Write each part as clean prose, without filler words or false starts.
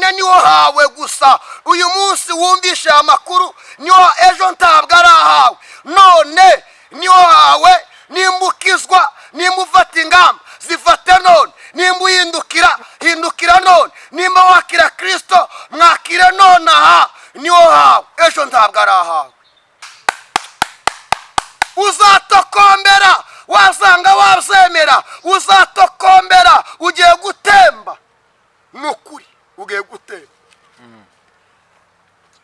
none niho hawe gusa. Uyu munsi wumvishe amakuru niho ejo ntabwo ari ahawe. None niho hawe, nimbukizwa, nimbufata ingamba zifate none, hindukira none, nimba wakira Kristo mwakire none aha niho hawe, ejo ntabwo ari ahawe. Uzatokombera wasanga wazemera, uzatokombera ugiye gutemba. Nukuri ugiye gutemba.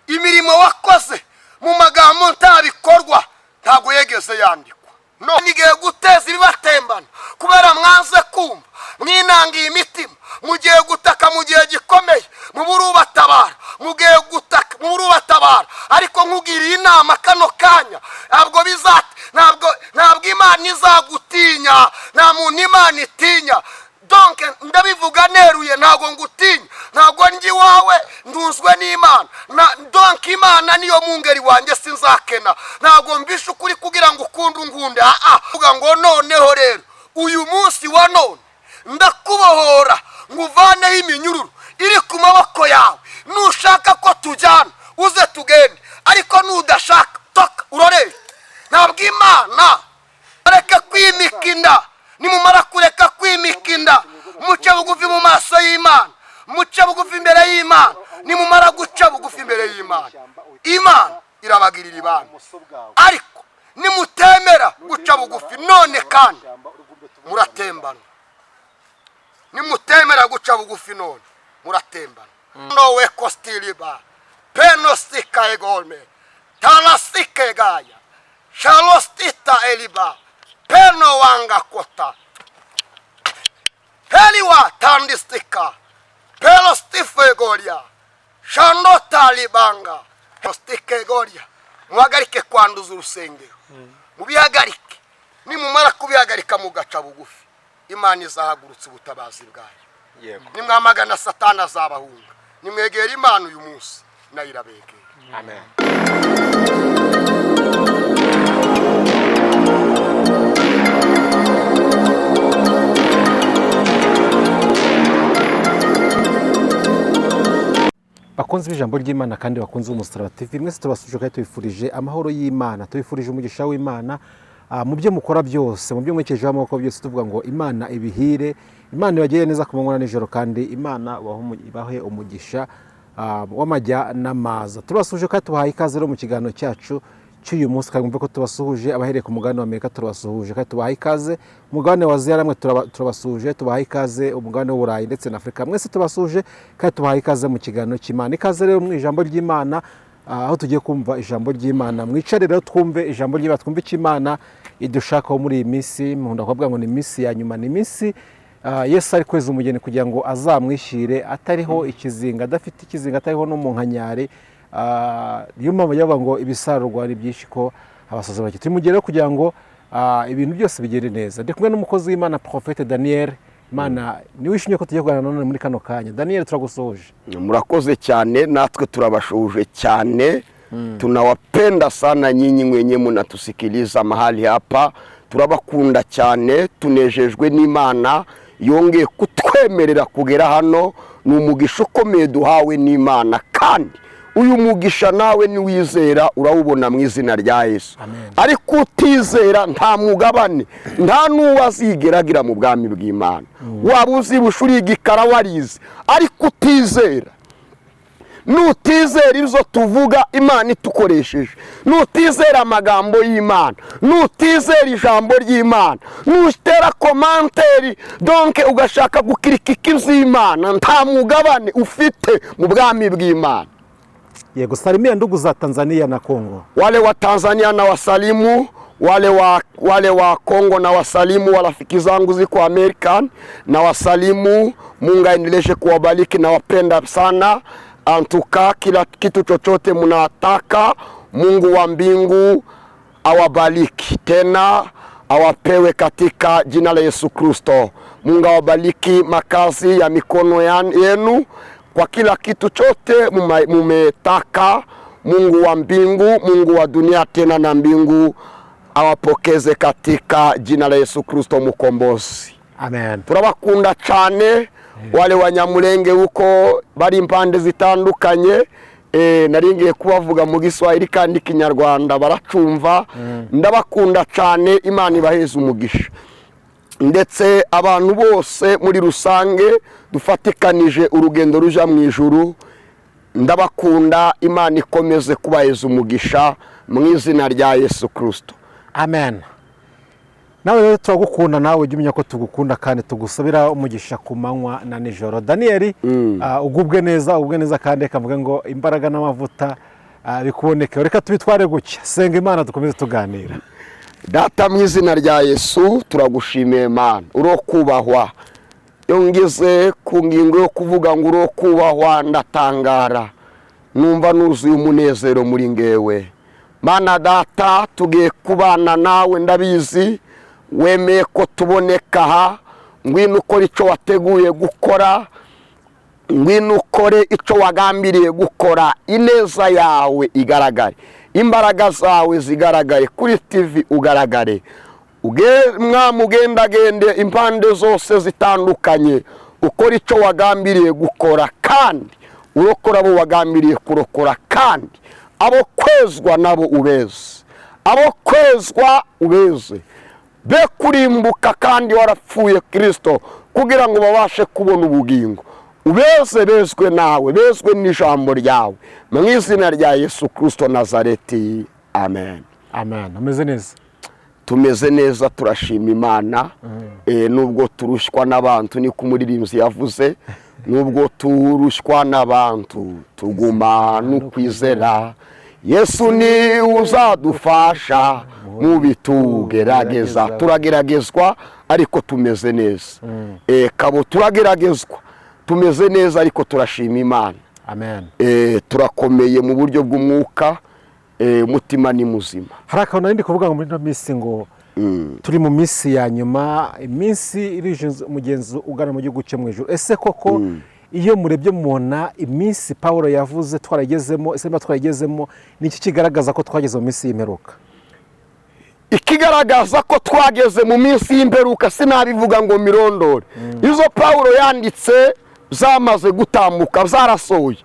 Imirimo wakoze mu magambo ntabikorwa ntabwo yegeze yandikwa. None igiye guteza ibibatembana kubera mwanze kumva, mwinangiye imitima, mugiye gutaka mu gihe gikomeye, muburubatabara, mugiye gutaka muburubatabara. Ariko nkugiriye inama kano kanya, ntabwo bizate, ntabwo Imana izagutinya, nta muntu Imana itinya. Donc ndabivuga Neruye, ntabwo ngutinya, ntabwo ngi wawe, nduzwe n'Imana. Donc Imana niyo mungeri wanjye sinzakena, ntabwo mbisha ukuri kugira ngo ukunde ungunde. Uvuga ngo noneho rero uyu munsi wa none ndakubohora nguvaneho iminyururu iri ku maboko yawe. Nushaka ko tujyana uze tugende, ariko nudashaka toka urore. Ntabwo Imana areka kwimikinda. Nimumara kureka kwimikinda, muce bugufi mu maso y'Imana, muce bugufi imbere y'Imana. Nimumara guca bugufi imbere y'Imana, Imana irabagirira ibane. Ariko nimutemera guca bugufi none kandi muratembana. Nimutemera guca bugufi none muratembana. Nowe kostiliba penostika egolme tanasike gaya shalostita eliba peno wanga kota heliwa tandistika pelostife golia shandota libanga stike golia. Muhagarike kwanduza urusengero, mubihagarike. Nimumara kubihagarika mugaca bugufi, Imana izahagurutsa ubutabazi bwayo. Nimwamagana Satani azabahunga. Nimwegera Imana uyu munsi nayo irabegera. Amen. Bakunzi b'ijambo ry'Imana kandi bakunze umusaraba TV, mwese tubasuje kandi tubifurije amahoro y'Imana, tubifurije umugisha w'Imana mu byo mukora byose, mu byo mwekejeho amaboko byose. Tuvuga ngo Imana ibihire, Imana ibagirire neza ku manywa na nijoro, kandi Imana ibahe umugisha w'amajya n'amaza. Tubasuje kandi tubahaye ikaze rero mu kiganiro cyacu cy'uyu munsi, kandi mwumve ko tubasuhuje abahereye ku mugabane wa Amerika. Turabasuhuje kandi tubahaye ikaze umugabane wa Aziya, namwe turabasuhuje, tubahaye ikaze umugabane w'Uburayi ndetse na Afurika. Mwese tubasuhuje kandi tubahaye ikaze mu kiganiro cy'Imana. Ikaze rero mu ijambo ry'Imana, aho tugiye kumva ijambo ry'Imana. Mwicare rero twumve ijambo ry'Imana, twumve icyo Imana idushakaho muri iyi minsi. Nkunda kuvuga ngo ni iminsi ya nyuma, ni iminsi Yesu ari kweza umugeni kugira ngo azamwishyire atariho ikizinga, adafite ikizinga, atariho no mu nkanyari. Niyo mpamvu yavuga ngo ibisarurwa ari byinshi ko abasoza bake. Tumugere kugira ngo ibintu byose bigende neza. Ndi kumwe n'umukozi w'Imana Prophète Daniel. Imana niwishimye ko tugiye kuganira none muri kano kanya. Daniel, turagusoje. Murakoze cyane, natwe turabashuje cyane. Tunawapenda sana nyinyi mwenye mnatusikiliza mahali hapa. Turabakunda cyane, tunejejwe n'Imana yongeye kutwemerera kugera hano. Ni umugisha ukomeye duhawe n'Imana, kandi uyu mugisha nawe niwizera urawubona mu izina rya Yesu. Ariko utizera nta mugabane, nta n'uwazigeragira mu bwami bw'Imana. Waba uzi bushuri igikara warize, ariko utizera, nutizera ibyo tuvuga Imana itukoresheje, nutizera amagambo y'Imana, nutizera ijambo ry'Imana, nutera komanteri donc ugashaka gukirikika iby'Imana, nta mugabane ufite mu bwami bw'Imana. Yego, salimia ndugu za Tanzania na Kongo. Wale wa Tanzania na wasalimu, wale wa Kongo na wasalimu, warafiki zangu ziko American na wasalimu. Mungu aendeleshe kuwabariki, na wapenda sana. Antuka kila kitu chochote mnataka, Mungu wa mbingu awabariki, tena awapewe katika jina la Yesu Kristo. Mungu awabariki makazi ya mikono yenu, kwa kila kitu chote mumetaka. Mungu wa mbingu, Mungu wa dunia tena na mbingu awapokeze katika jina la Yesu Kristo mkombozi. Amen. Turabakunda cyane, wale wanyamulenge uko bari impande zitandukanye, naringiye kubavuga mu Giswahili kandi Kinyarwanda baracumva. Ndabakunda cyane, Imana ibaheze umugisha. Ndetse abantu bose muri rusange dufatikanije urugendo ruja mu ijuru, ndabakunda, Imana ikomeze kubaheza umugisha mu izina rya Yesu Kristo. Amen. Nawe rero turagukunda, nawe jya umenya ko tugukunda kandi tugusabira umugisha ku manywa na nijoro. Daniel, ugubwe neza kandi kavuga ngo imbaraga n'amavuta bikuboneke. Reka tubitware gutya, senga Imana dukomeze tuganira. Data mu izina rya Yesu turagushimiye Mana, urokubahwa. Yongeze ku ngingo yo kuvuga ngo urokubahwa, ndatangara, numva nuzuye umunezero muri ngewe. Mana Data, tugiye kubana nawe, ndabizi wemeye ko tuboneka aha. Ngwino ukore icyo wateguye gukora, ngwino ukore icyo wagambiriye gukora, ineza yawe igaragare, imbaraga zawe zigaragare, kuri TV ugaragare. Mwamugendagende impande zose zitandukanye, ukora icyo wagambiriye gukora, kandi urokora abo wagambiriye kurokora, kandi abo kwezwa nabo ubeze, abo kwezwa ubeze, be kurimbuka kandi warapfuye Kristo kugira ngo babashe kubona ubugingo. Ubeze, bezwe nawe, bezwe n'ijambo ryawe, mu izina rya Yesu Kristo Nazareti. Amen. Amen. Ameze neza? Tumeze neza, turashima Imana. Nubwo turushwa n'abantu, ni ku muririmbyi yavuze, nubwo turushwa n'abantu tuguma n'ukwizera, Yesu ni uzadufasha mu bitugerageza. Turageragezwa ariko tumeze neza. Kabo turageragezwa tumeze neza ariko turashima Imana. Amen. Turakomeye mu buryo bw'umwuka, umutima ni muzima. Hari akantu nari ndi kuvuga ngo muri ino minsi ngo turi mu minsi ya nyuma, iminsi irije umugenzi ugana mu gihugu cyo mu ijuru. Ese koko iyo murebye mubona iminsi Paulo yavuze twaragezemo, ese twaragezemo, ni iki kigaragaza ko twageze mu minsi y'imperuka? Ikigaragaza ko twageze mu minsi y'imperuka sinabivuga ngo mirondore. Izo Paulo yanditse zamaze gutambuka, zarasohoye.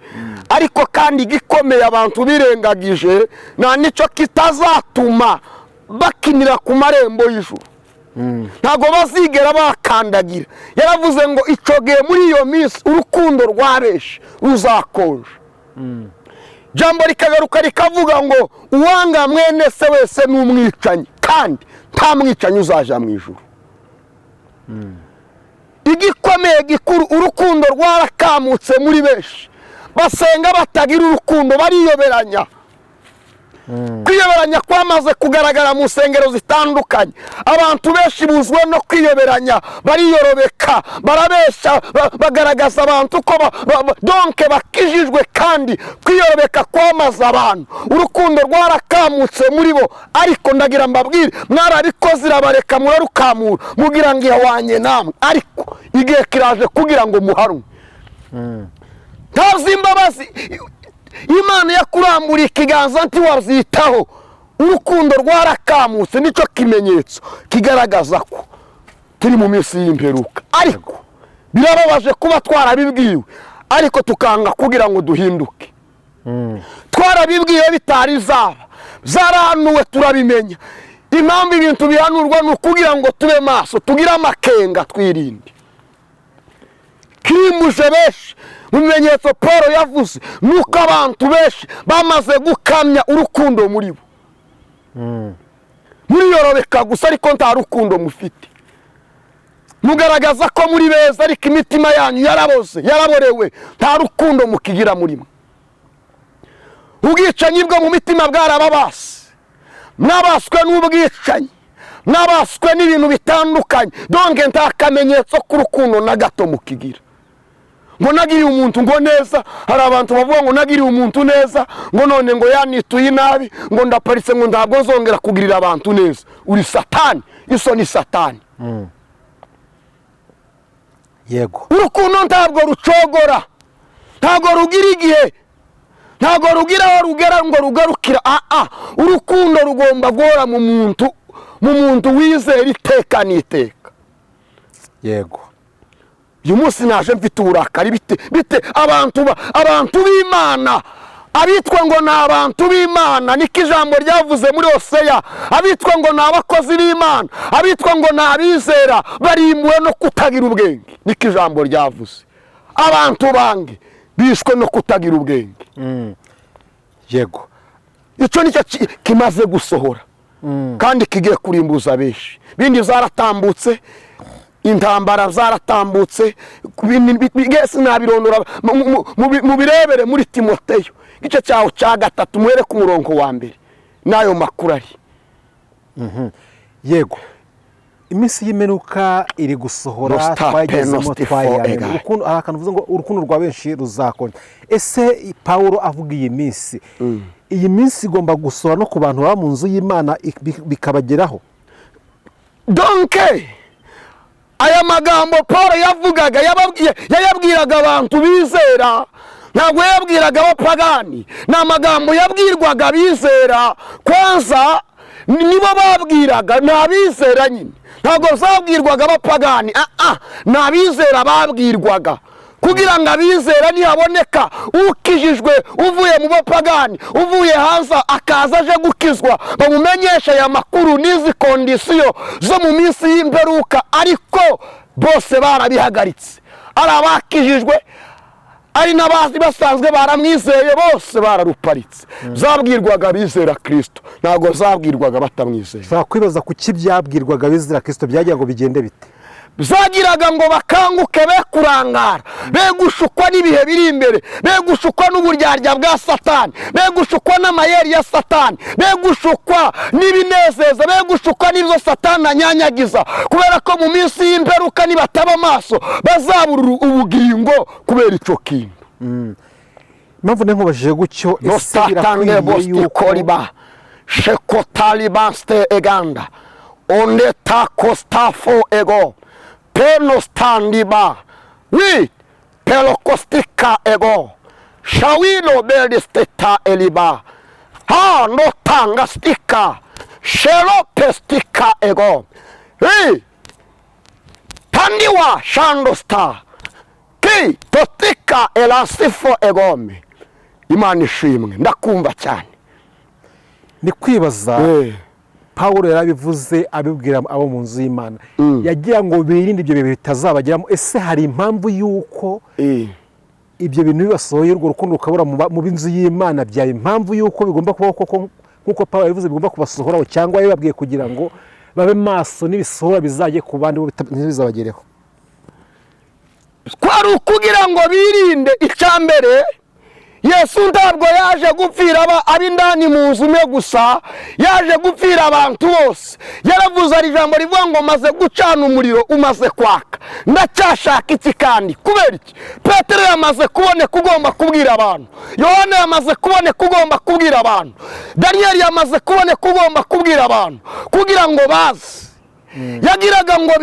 Ariko kandi gikomeye abantu birengagije, nta nicyo kitazatuma bakinira ku marembo y'ijuru. Ntago bazigera bakandagira. Yaravuze ngo icogiye muri iyo minsi urukundo rwareshe ruzakonje. Jambo rikagaruka rikavuga ngo uwanga mwene se wese n'umwicanyi, kandi nta mwicanyi uzaja mu ijuru. Igikomeye gikuru, urukundo rwarakamutse muri benshi, basenga batagira urukundo, bariyoberanya. Kwiyoberanya kwamaze kugaragara mu nsengero zitandukanye. Abantu benshi buzwe no kwiyoberanya, bariyorobeka, barabesha, bagaragaza abantu ko donke bakijijwe, kandi kwiyorobeka kwamaze abantu. Urukundo rwarakamutse muri bo, ariko ndagira mbabwire, mwarabikoze irabareka murarukamura, mugira ngo ihawanye namwe, ariko igihe kiraje kugira ngo muharumwe. Ntazi imbabazi Imana yakurambura ikiganza ntiwabyitaho. Urukundo rwarakamutse, nicyo kimenyetso kigaragaza ko turi mu minsi y'imperuka. Ariko birababaje kuba twarabibwiwe, ariko tukanga kugira ngo duhinduke. Twarabibwiwe bitari zaba, zarahanuwe turabimenya. Impamvu ibintu bihanurwa ni ukugira ngo tube maso, tugire amakenga, twirinde. Kimuje benshi mu bimenyetso Paulo yavuze, nuko abantu benshi bamaze gukamya urukundo muri bo. Muriyorobeka gusa ariko nta rukundo mufite. Mugaragaza ko muri beza ariko imitima yanyu yaraboze, yaraborewe, nta rukundo mukigira muri mwe. Ubwicanyi bwo mu mitima bwarababase, mwabaswe n'ubwicanyi, mwabaswe n'ibintu bitandukanye, donke nta kamenyetso k'urukundo na gato mukigira. Ngo nagiriye umuntu ngo neza, hari abantu bavuga ngo nagiriye umuntu neza, ngo none ngo yanituye nabi, ngo ndaparitse ngo ntabwo nzongera kugirira abantu neza. Uri satani, iso ni satani. Yego. Urukundo ntabwo rucogora, ntabwo rugira igihe, ntabwo rugira aho rugera ngo rugarukira. Urukundo rugomba guhora mu muntu wizera iteka n'iteka. Yego. uyu munsi naje mfite uburakari bite abantu b'Imana abitwa ngo ni abantu b'Imana, niko ijambo ryavuze muri Hoseya, abitwa ngo ni abakozi b'Imana, abitwa ngo ni abizera, barimbuwe no kutagira ubwenge, niko ijambo ryavuze. Abantu bange bishwe no kutagira ubwenge. Yego, icyo nicyo kimaze gusohora kandi kigiye kurimbuza benshi. Bindi zaratambutse, intambara zaratambutse, bigese nabirondora mubirebere muri Timoteyo igice cyaho cya 3 muhere ku murongo wa 1 nayo makuru ari. Yego, iminsi y'imperuka iri gusohora, twagezemo twayane. Urukundo arakanvuze ngo urukundo rwa benshi ruzakonja. Ese Paulo avuga iyi minsi, iyi minsi igomba gusohora no ku bantu baba mu nzu y'Imana bikabageraho. Donc aya magambo Paulo yavugaga yayabwiraga abantu bizera, ntabwo yabwiraga abapagani. Ni amagambo yabwirwaga bizera, kwanza nibo babwiraga, nabizera nyine, ntabwo zabwirwaga abapagani. Nabizera babwirwaga, kugira ngo abizera nihaboneka ukijijwe uvuye mu bapagani, uvuye hanze akaza aje gukizwa, bamumenyesha aya makuru n'izi kondisiyo zo mu minsi y'imperuka. Ariko bose barabihagaritse, ari abakijijwe ari n'abazi basanzwe baramwizeye, bose bararuparitse. Zabwirwaga bizera Kristo, ntabwo zabwirwaga batamwizeye. Ushobora kwibaza kuki byabwirwaga bizera Kristo byagira ngo bigende bite? Zagiraga ngo bakanguke, be kurangara, be gushukwa n'ibihe biri imbere, be gushukwa n'uburyarya bwa Satani, be gushukwa n'amayeri ya Satani, be gushukwa n'ibinezeza, be gushukwa n'ibyo Satani anyanyagiza, kubera ko mu minsi y'imperuka nibataba amaso bazabura ubugingo kubera icyo kintu. Impamvu nkubajije gutyo, ese birakwiye yuko shekotalibaste eganda oneta kostafo ego peno standiba wi pelokostika ego shawilo beldisteta eliba ha no tanga stika shelo pestika ego wi tandiwa shandosta ki totika elasifo egome. Imana ishimwe, ndakumva cyane. Ni kwibaza Paulo yarabivuze abibwira abo mu nzu y'Imana, yagira ngo birinde ibyo bihe bitazabageramo. Ese hari impamvu yuko ibyo bintu bibasohoye, urwo rukundo rukabura mu b'inzu y'Imana? Byaye impamvu yuko bigomba kubaho koko nkuko Paulo yabivuze, bigomba kubasohoraho, cyangwa yababwiye kugira ngo babe maso n'ibisohora bizajye ku bandi bo bizabagereho? Kwari ukugira ngo birinde. Icyambere, Yesu ntabwo yaje gupfira ab'indani mu nzu umwe gusa, yaje gupfira abantu bose. Yaravuze ari ijambo rivuga ngo maze gucana umuriro umaze kwaka, ndacyashaka iki kandi? Kubera iki? Petero yamaze kuboneka ugomba kubwira abantu, Yohana yamaze kuboneka ugomba kubwira abantu, Daniyeli yamaze kuboneka ugomba kubwira abantu, kugira ngo baze. Yagiraga ngo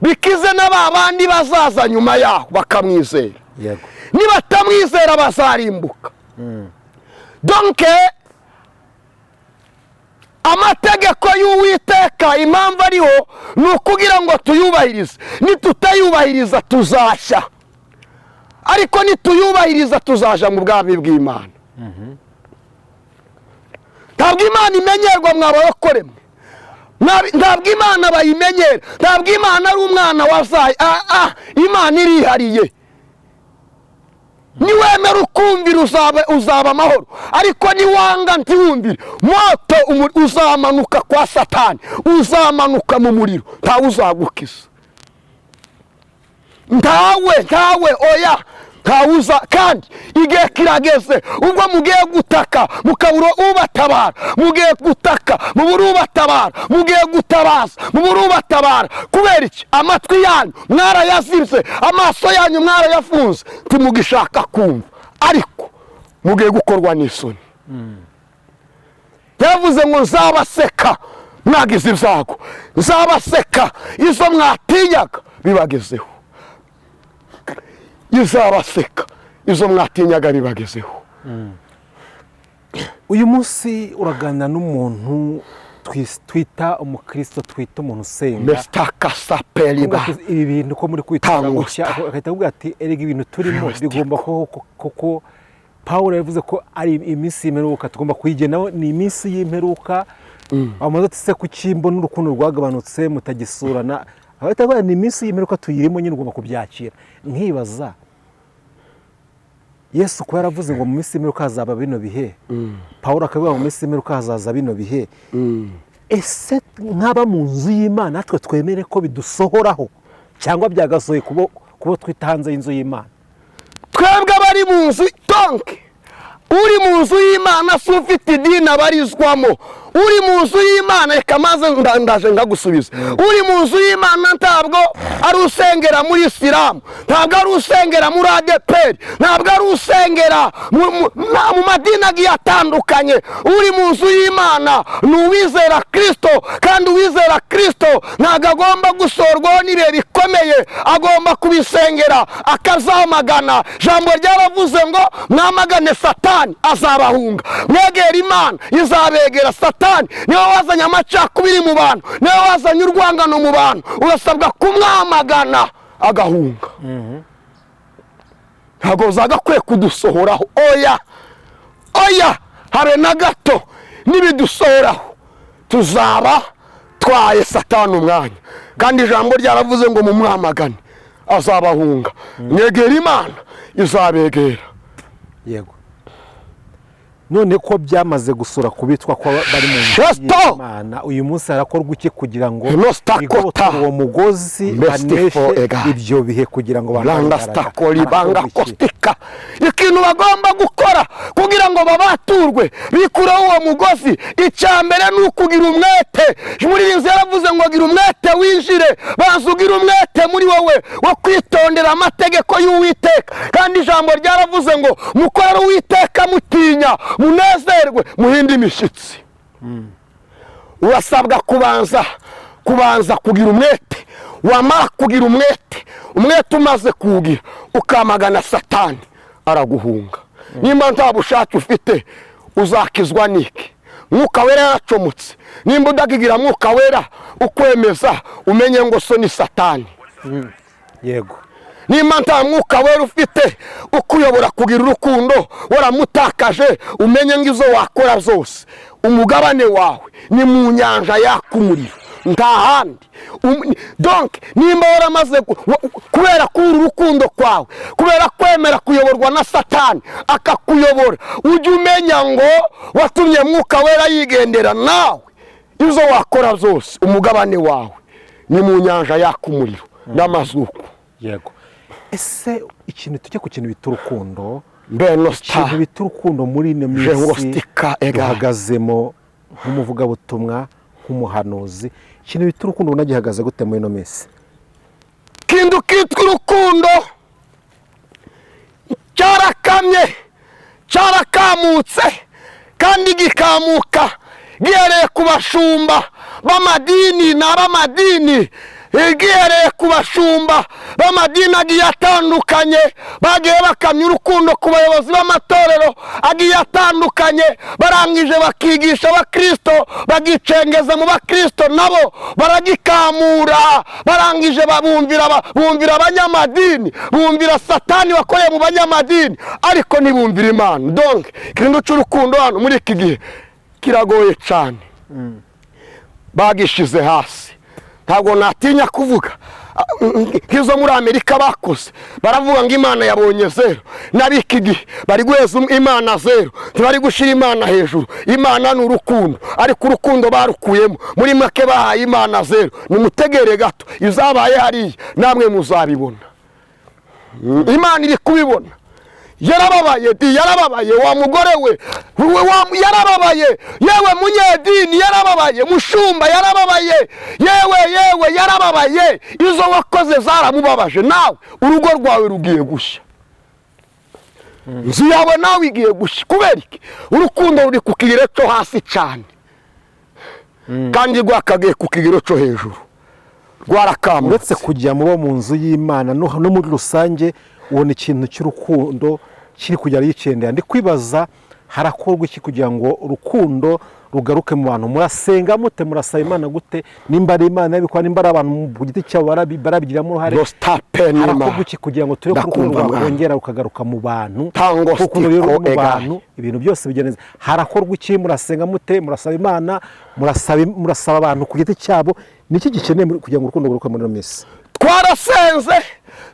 bikize n'abandi bazaza nyuma yaho bakamwizera. Nibatamwizera bazarimbuka. Donc amategeko y'Uwiteka impamvu ariho ni ukugira ngo tuyubahirize. Nitutayubahiriza tuzashya, ariko nituyubahiriza tuzaja mu bwami bw'Imana. Ntabwo Imana imenyerwa mwabarokore mwe, ntabwo Imana bayimenyera, ntabwo Imana ari umwana wazaye. Imana irihariye. Niwemera ukumvira uzaba amahoro, ariko niwanga ntiwumvire, moto uzamanuka kwa Satani, uzamanuka mu muriro, ntawe uzagukiza. Ntawe oya, ntawuza. Kandi igihe kirageze ubwo mugiye gutaka mukabura ubatabara, mugiye gutaka mubura ubatabara, mugiye gutabaza mubura ubatabara. Kubera iki? Amatwi yanyu mwarayazibye, amaso yanyu mwarayafunze, ntimugishaka kumva, ariko mugiye gukorwa n'isoni. Yavuze ngo nzabaseka mwagize ibyago, nzabaseka izo mwatinyaga bibagezeho. Izabaseka izo mwatinyaga bibagezeho. Uyu munsi uraganira n'umuntu twita umukristo, twita umuntu usenga mestaka sapeliba ibi bintu ko muri kwitanga gushya, akahita avuga ati erega ibintu turimo bigomba koko Pawulo yavuze ko ari iminsi y'imperuka tugomba kuyigenaho, ni iminsi y'imperuka. Amaze ati se ku cyimbo n'urukundo rwagabanutse mutagisurana, ahita avuga ni iminsi y'imperuka tuyirimo, nyine ugomba kubyakira. Nkibaza Yesu ko yaravuze ngo mu minsi y'imperuka hazaba bino bihe, Pawulo akavuga mu minsi y'imperuka hazaza bino bihe. Ese nk'aba mu nzu y'Imana natwe twemere ko bidusohoraho cyangwa byagasohoye kubo twita hanze y'inzu y'Imana? Twebwe abari mu nzu tonke, uri mu nzu y'Imana si ufite idini abarizwamo. Uri mu nzu y'Imana, reka maze ndaje ngagusubiza. Uri mu nzu y'Imana ntabwo ari usengera muri Isilamu, ntabwo ari usengera muri ADEPR, ntabwo ari usengera mu madini agiye atandukanye. Uri mu nzu y'Imana ni uwizera Kristo, kandi uwizera Kristo ntabwo agomba gusorwaho n'ibihe bikomeye, agomba kubisengera akazamagana. Jambo ryaravuze ngo mwamagane Satani azabahunga, mwegera Imana izabegera. Satani niwe wazanye amacakubiri mu bantu, niwe wazanye urwangano mu bantu, urasabwa kumwamagana agahunga. Ntabwo zagakwiye kudusohoraho, oya habe na gato. Nibidusohoraho tuzaba twaye Satani umwanya, kandi ijambo ryaravuze ngo mumwamagane azabahunga, mwegera Imana izabegera. Yego, none ko byamaze gusura kubitwa ko bari mu Imana, uyu munsi harakorwa iki kugira ngo uwo mugozi baneshe ibyo bihe, kugira ngo ikintu bagomba gukora kugira ngo babaturwe bikureho uwo mugozi? Icya mbere ni ukugira umwete. Umurinzi yaravuze ngo gira umwete winjire, banza ugira umwete muri wowe wo kwitondera amategeko y'Uwiteka, kandi ijambo ryaravuze ngo mukorere Uwiteka mutinya, munezerwe, muhinde imishyitsi. Urasabwa kubanza kugira umwete. Wamara kugira umwete umaze kuwugira, ukamagana Satani araguhunga. Nimba nta bushake ufite uzakizwa n'iki? Mwuka Wera yaracomotse. Nimba udakigira Mwuka Wera ukwemeza, umenye ngo so ni Satani. Yego, nimba nta Mwuka Wera ufite ukuyobora kugira urukundo, waramutakaje, umenye ngo izo wakora zose umugabane wawe ni mu nyanja YACU umuriro, nta handi. Donc nimba waramaze kubera kuri urukundo kwawe, kubera kwemera kuyoborwa na Satani akakuyobora, ujye umenya ngo watumye Mwuka Wera yigendera, nawe izo wakora zose umugabane wawe ni mu nyanja YACU umuriro n'amazuku. Yego, ese ikintu tujye ku kintu bita urukundo, ikintu bita urukundo muri ino minsi duhagazemo nk'umuvugabutumwa, nk'umuhanuzi, ikintu bita urukundo unagihagaze gute muri ino minsi? Ikintu kitwa urukundo cyarakamye, cyarakamutse, kandi gikamuka gihereye ku bashumba b'amadini n'abamadini, gihereye ku bashumba b'amadini agiye atandukanye, bagiye bakamya urukundo ku bayobozi b'amatorero agiye atandukanye, barangije bakigisha abakristo, bagicengeza mu bakristo nabo baragikamura, barangije bumvira abanyamadini, bumvira Satani wakoreye mu banyamadini, ariko ntibumvira Imana. Donc ikintu cy'urukundo hano muri iki gihe kiragoye cyane, bagishize hasi. Ntabwo natinya kuvuga nk'izo muri Amerika bakoze, baravuga ngo Imana yabonye zero, n'abiki gihe bari guheza Imana zero, ntibari gushira Imana hejuru. Imana ni urukundo, ariko urukundo barukuyemo, muri make bahaye Imana zero. Nimutegere gato, izabaye hariya namwe muzabibona. Imana iri kubibona. Yarababaye wa mugore we, yarababaye, yewe munyedini yarababaye, mushumba yarababaye, yewe yarababaye. Izo wakoze zaramubabaje, nawe urugo rwawe rugiye gushya, inzu yawe nawe igiye gushya. Kubera iki? Urukundo ruri ku kigero cyo hasi cyane, kandi rwakagiye ku kigero cyo hejuru, rwarakamutse. Uretse kujya mu nzu y'Imana no muri rusange, ubona ikintu cy'urukundo kiri kujya yicendera. Ndi kwibaza harakorwa iki kugira ngo urukundo rugaruke mu bantu? Murasenga mute, murasaba Imana gute? Nimba ari Imana yabikora, nimba ari abantu ku giti cyabo barabigiramo uruhare, harakorwa iki kugira ngo turebe ko urukundo rwongera rukagaruka mu bantu? Kuko rero mu bantu ibintu byose bigeneza. Harakorwa iki? Murasenga mute, murasaba Imana, murasaba abantu ku giti cyabo? Niki gikeneye kugira ngo urukundo rugaruke muri no minsi? Twarasenze,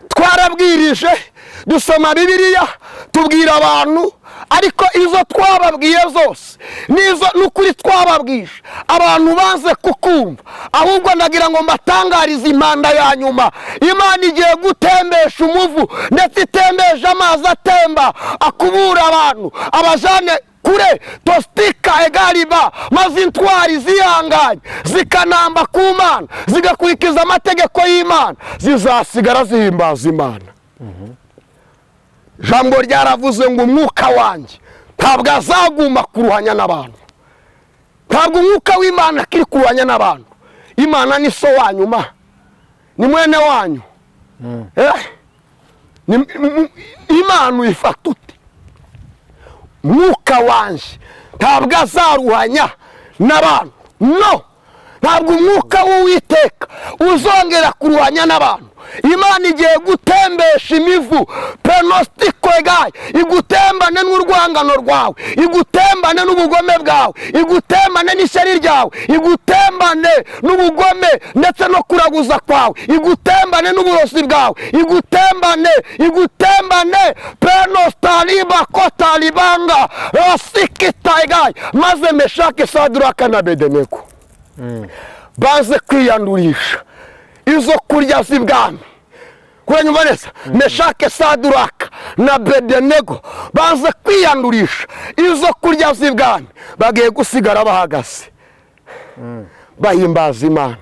twarabwirije, dusoma Bibiliya, tubwira abantu, ariko izo twababwiye zose nizo n'ukuri twababwije abantu banze kukumva. Ahubwo nagira ngo mbatangarize impanda ya nyuma. Imana igiye gutembesha umuvu, ndetse itembeje amazi atemba akubura abantu, abajane kure tostika egariba, maze intwari zihanganye zikanamba ku Mana, zigakurikiza amategeko y'Imana, zizasigara zihimbaza Imana. Jambo ryaravuze ngo umwuka wanjye ntabwo azaguma kuruhanya n'abantu. Ntabwo umwuka w'Imana kiri kuruhanya n'abantu. Imana ni so wanyu, ni mwene wanyu. Imana uyifata ute? Mwuka wanje ntabwo azaruhanya n'abantu. No, ntabwo umwuka w'Uwiteka uzongera kuruhanya n'abantu. Imana igiye gutembesha imivu, penostiko egaye, igutembane n'urwangano rwawe, igutembane n'ubugome bwawe, igutembane n'ishyari ryawe, igutembane n'ubugome ndetse no kuraguza kwawe, igutembane n'uburozi bwawe, igutembane penostaliba kotalibanga rasikita egaye, maze Meshaki, Saduraka na Abedenego baze kwiyandurisha izo kurya z'ibwami. Kuranyumva neza? Meshaki, Saduraka na Abedenego baze kwiyandurisha izo kurya z'ibwami, bagiye gusigara bahagaze bahimbaza Imana,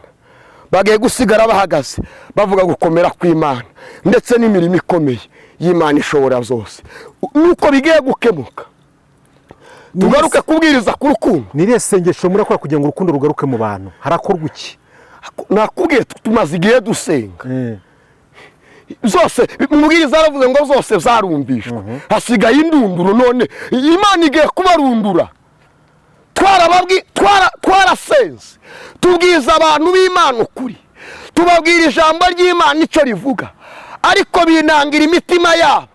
bagiye gusigara bahagaze bavuga gukomera kw'Imana ndetse n'imirimo ikomeye y'Imana ishobora zose. Nuko bigiye gukemuka, tugaruke kubwiriza ku rukundo. Niriye sengesho murakora kugira ngo urukundo rugaruke mu bantu? Harakorwa iki? Nakubwiye tumaze igihe dusenga zose. Umubwiriza aravuze ngo zose zarumvishwe, hasigaye indunduro. None Imana igiye kubarundura. Twarasenze, tubwiza abantu b'Imana ukuri, tubabwira ijambo ry'Imana icyo rivuga, ariko binangira imitima yabo.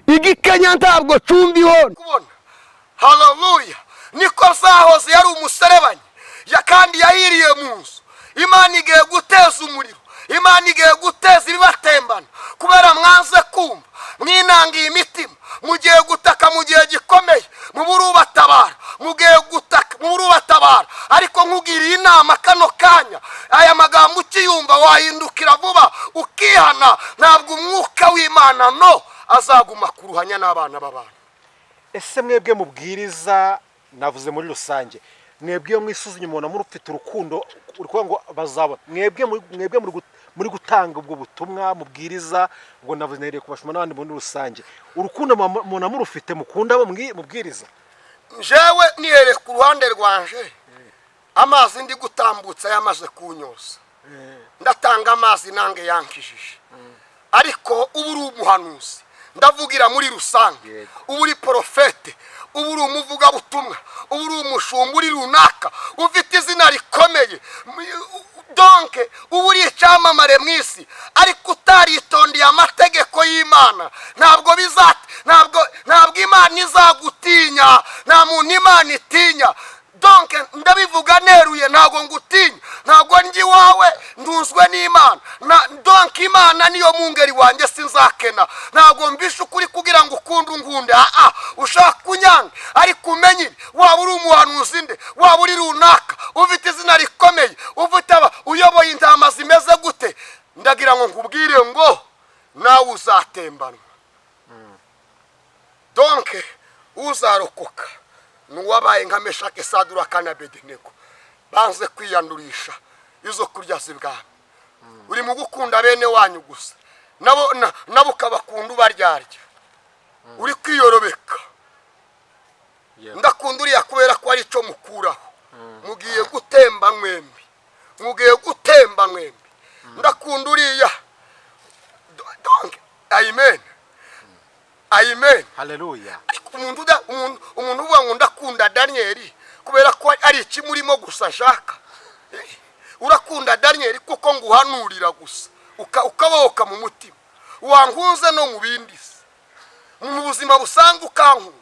Igikenya ntabwo cumbiho. Haleluya! Niko zahoze yari umuserebanyi kandi yahiriye mu nzu. Imana igiye guteza umuriro, Imana igiye guteza ibibatembana kubera mwanze kumva, mwinangiye imitima. Mugiye gutaka mu gihe gikomeye, muburubatabara. Mugiye gutaka muburubatabara, ariko nkugiriye inama kano kanya, aya magambo ukiyumva wahindukira vuba ukihana. Ntabwo umwuka w'Imana no azaguma kuruhanya n'abana b'abantu. Ese mwebwe mubwiriza, navuze muri rusange, mwebwe mwisuzumye umuntu murufite urukundo, urikuvuga ngo bazabona mwebwe muri gutanga ubwo butumwa mubwiriza, ubwo navuze nereye kubashuma n'abandi muri rusange, urukundo umuntu murufite mukunda abo mubwiriza? Jewe nihere ku ruhande rwanje, amazi ndi gutambutsa yamaze kunyoza, ndatanga amazi nange yankijije. Ariko ubu uri umuhanuzi, ndavugira muri rusange, ubu uri profete, ubu uri umuvugabutumwa, ubu uri umushumba, uri runaka, ufite izina rikomeye. Donc ubu uri icyamamare mu isi, ariko utaritondeye amategeko y'Imana, ntabwo Imana izagutinya. Nta muntu Imana itinya. Donc ndabivuga neruye, ntabwo ngutinya, ntabwo ndi wawe, nduzwe n'Imana. Donc Imana niyo mungeri wanjye, sinzakena. Ntabwo mbisha ukuri kugira ngo ukunde ungunde. Ushaka kunyanga, ariko umenye waba uri umuhanuzi nde, waba uri runaka, ufite izina rikomeye, ufite uyoboye intama zimeze gute, ndagira ngo nkubwire ngo nawe uzatembanwa. Donc uzarokoka nuwabaye nka Meshaki, Saduraka na Abedenego banze kwiyandurisha izo kurya z'ibwami. Uri mu gukunda bene wanyu gusa, nabo ukabakunda ubaryarya, uri kwiyorobeka. Ndakunda uriya kubera ko ari icyo mukuraho. Mugiye gutemba mwembi, mugiye gutemba mwembi. Ndakunda uriya. Donc amen, amen, haleluya. umuntu uvuga ngo ndakunda Daniel kubera ko ari ikimurimo gusa ashaka. Urakunda Daniel kuko nguhanurira gusa ukabohoka mu mutima, wankunze no mu bindi mu buzima busanga ukankunda.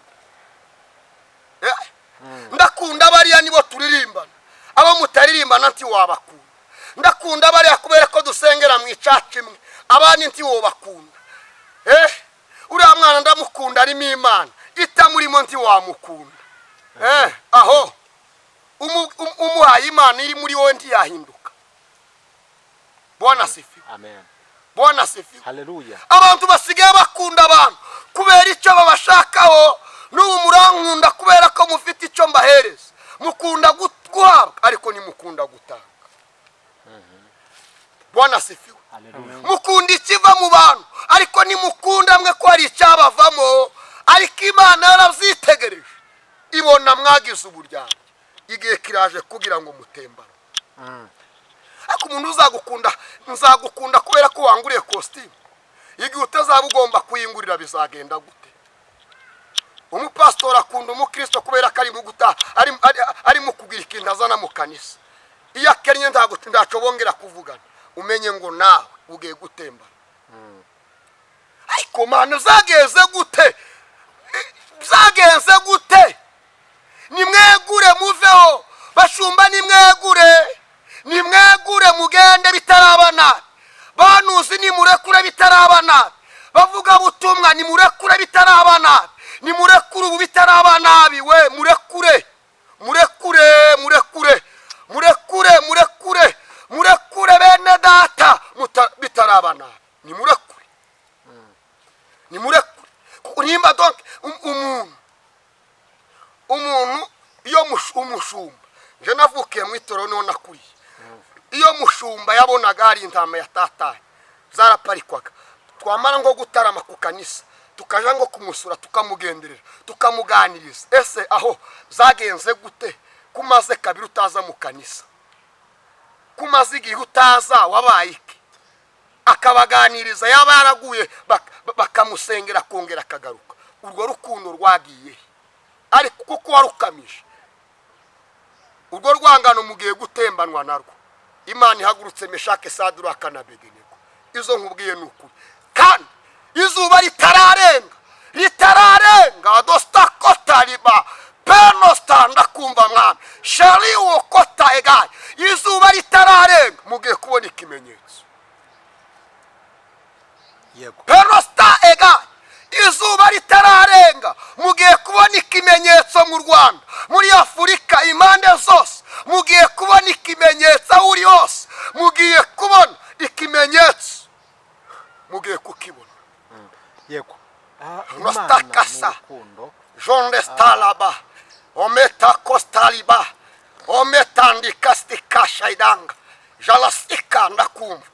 Ndakunda bariya nibo turirimbana, abo mutaririmbana nti wabakunda. Ndakunda bariya kubera ko dusengera mu icacu imwe, abandi nti wobakunda. Uriya mwana ndamukunda arimo Imana itamurimo nti wamukunda. Aho umuhaye Imana iri muri wowe ntiyahinduka. Bwana asifiwe. Amen. Bwana asifiwe. Haleluya. Abantu basigaye bakunda abantu kubera icyo babashakaho. N'ubu murankunda kubera ko mufite icyo mbahereza. Mukunda guhabwa ariko nimukunda gutanga. Bwana asifiwe. Mukunda ikiva mu bantu ariko nimukunda mwe ko ari icyabavamo. Ariko Imana yarabyitegereje ibona mwagize uburyarya, igihe kiraje kugira ngo mutembane. Ariko umuntu nzagukunda kubera ko wanguriye costume, igihe utazaba ugomba kuyingurira bizagenda gute? Umupastor akunda umukristo kubera ko ari mu kugira ikintu azana mu kanisa. Iyo akennye ndacobongera kuvugana, umenye ngo nawe ugiye gutembana. Ariko Mana zageze gute? Zagenze gute? Nimwegure muveho bashumba, nimwegure mugende bitarabana. Banuzi nimurekure bitarabana. Bavuga butumwa nimurekure bitarabana. Nimurekure ubu bitarabana biwe, murekure bene data bitarabana. Nimurekure nimba donc umuntu iyo umushumba, je navukiye mu itoro no nakuriye. Iyo mushumba yabonaga ari intama yatataye zaraparikwaga, twamara ngo gutarama ku kanisa tukaja ngo kumusura tukamugenderera tukamuganiriza. Ese aho zagenze gute? Kumaze kabiri utaza mu kanisa, kumaze igihe utaza wabaye iki? Akabaganiriza yaba yaraguye bakamusengera kongera akagaruka. Urwo rukundo rwagiye ariko kuko warukamije. Urwo rwangano mugiye gutembanwa narwo. Imana ihagurutse Meshake, Saduraka na Abedenego. Izo nkubwiye n'ukuri. Kandi izuba ritararenga dostakotariba peno standa kumva mwami shali wokota egaye. Izuba ritararenga mugiye kubona ikimenyetso. Yego. Peno sta egaye. Izuba ritararenga mugiye kubona ikimenyetso mu Rwanda, muri Afurika impande zose. Mugiye kubona ikimenyetso aho uri hose, mugiye kubona ikimenyetso, mugiye kukibona. Yego. Nostakasa jonde stalaba ometa kostaliba ometandi kastika shaidanga jalastika ndakumva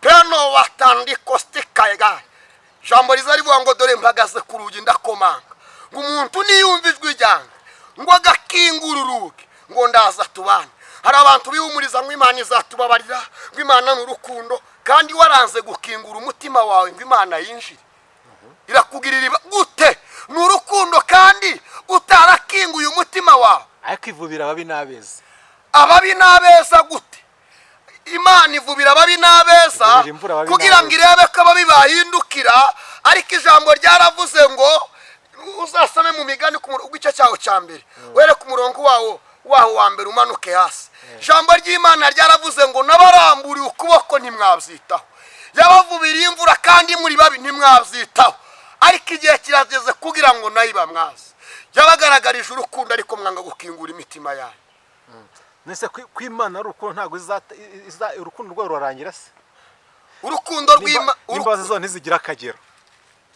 peno watandi kostika egaye. Jambo rizari bwa ngo dore mpagaze ku rugi ndakomanga ngo umuntu niyumva ijwi ryanjye ngo agakingura urugi ngo ndaza tubane. Hari abantu bihumuriza ngo Imana izatubabarira, ngo Imana n'urukundo, kandi waranze gukingura umutima wawe ngo Imana yinjire. Irakugirira gute n'urukundo kandi utarakinguye umutima wawe? Ariko ivubira ababi n'abeza. Ababi n'abeza gute? Imana ivubira ababi n'abeza kugira ngo irebe ko ababi bahindukira. Ariko ijambo ryaravuze ngo uzasame mu Migani ku gice cyawo cya mbere were ku murongo wawo wa mbere umanuke hasi. Ijambo ry'Imana ryaravuze ngo nabaramburiye ukuboko ntimwabyitaho, yabavubiriye imvura kandi muri babi ntimwabyitaho. Ariko igihe kirageze kugira ngo nayiba mwazi. Yabagaragarije urukundo ariko mwanga gukingura imitima yanyu. Nese kw'Imana urukundo ntago urukundo rwo rurarangira se? Urukundo rw'Imana imbabazi zo ntizigira akagero.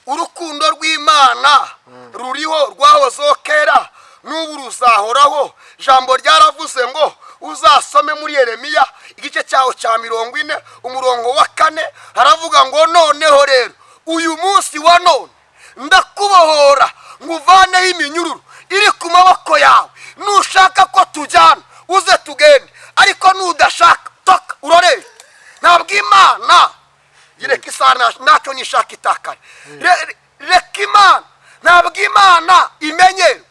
Urukundo rw'Imana ruriho rwahozeho kera n'ubu ruzahoraho. Jambo ryaravuze ngo uzasome muri Yeremiya igice cyawo cya 40 umurongo wa 4 haravuga ngo noneho rero uyu munsi wa none ndakubohora nguvaneho iminyururu iri ku maboko yawe. Nushaka ko tujyana uze tugende, ariko nudashaka toka urore. Ntabwo Imana yireka isana ntacyo nishaka itakare. Reka Imana, ntabwo Imana ntibimenyerwa,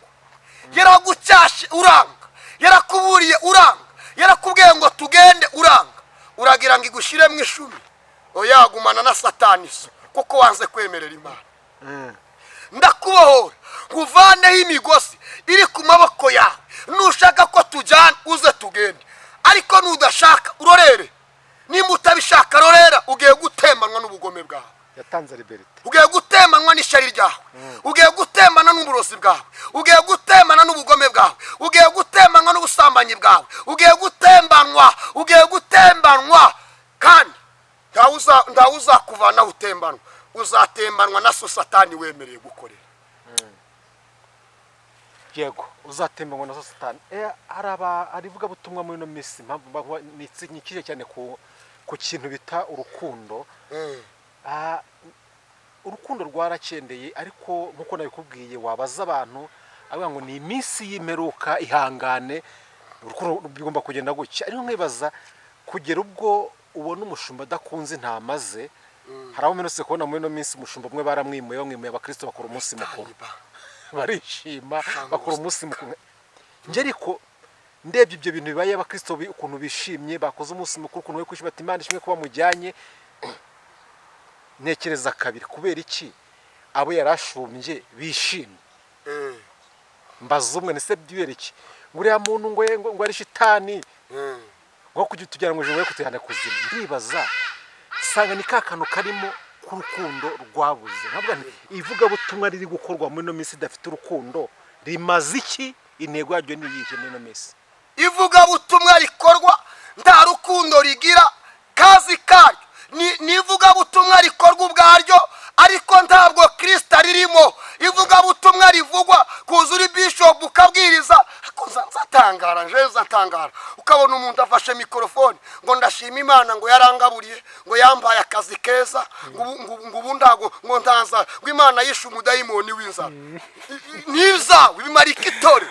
yaragucyashe uranga, yarakuburiye uranga, yarakubwiye ngo tugende uranga, uragira ngo igushyire mu ishumi, oya gumana na satani so kuko wanze kwemerera Imana. Ndakubohora kuvaneho imigozi iri ku maboko yawe, nushaka ko tujyana uze tugende, ariko nudashaka urorere, nimba utabishaka rorera, ugiye gutembanwa n'ubugome bwawe. yatanze liberite, ugiye gutembanwa n'ishyari ryawe, ugiye gutembana n'uburozi bwawe, ugiye gutembana n'ubugome bwawe, ugiye gutembanwa n'ubusambanyi bwawe, ugiye gutembanwa kandi ntawe uzakuvanaho utembanwa, uzatembanwa na so satani wemereye gukorera. yego uzatembanwa na so satani. Hari ivugabutumwa muri ino minsi, impamvu nikije cyane ku kintu bita urukundo. Urukundo rwarakendeye, ariko nkuko nabikubwiye wabaza abantu avuga ngo ni iminsi y'imperuka, ihangane, urukundo bigomba kugenda gutya. Ariko nkibaza kugera ubwo ubona umushumba adakunze ntamaze. Hari abo menose kubona muri ino minsi umushumba umwe baramwimuye abakristo bakora umunsi mukuru, barishima bakora umunsi mukuru. Nje ariko ndebye ibyo bintu bibaye abakristo ukuntu bishimye, bakoze umunsi mukuru, ukuntu we kwishima ati Imana ishimwe kuba mujyanye, nekereza kabiri kubera iki abo yarashumbye bishimye. Mbaza umwe nese byibere iki nguriya muntu ngo ari shitani ngo kujya tujyana ngo je kutihana kuzima. Ndibaza sanga ni kakano karimo k'urukundo rwabuze. Ntabwo ivuga butumwa riri gukorwa muri no minsi dafite urukundo rimaze iki, intego yaryo ni yihe muri no minsi? Ivuga butumwa rikorwa nta rukundo rigira, kazi karyo nivuga butumwa rikorwa ubwaryo, ariko ntabwo Kristo ririmo. Ivuga butumwa rivugwa kuzuri bishop ukabwiriza, nzatangara ukabona umuntu afashe mikrofone ngo ndashima Imana ngo yarangaburiye ngo yambaye akazi keza ngo ubundago ngo ntanza ngo Imana yishe umudayimoni w'inzara. Niza bimarika itore,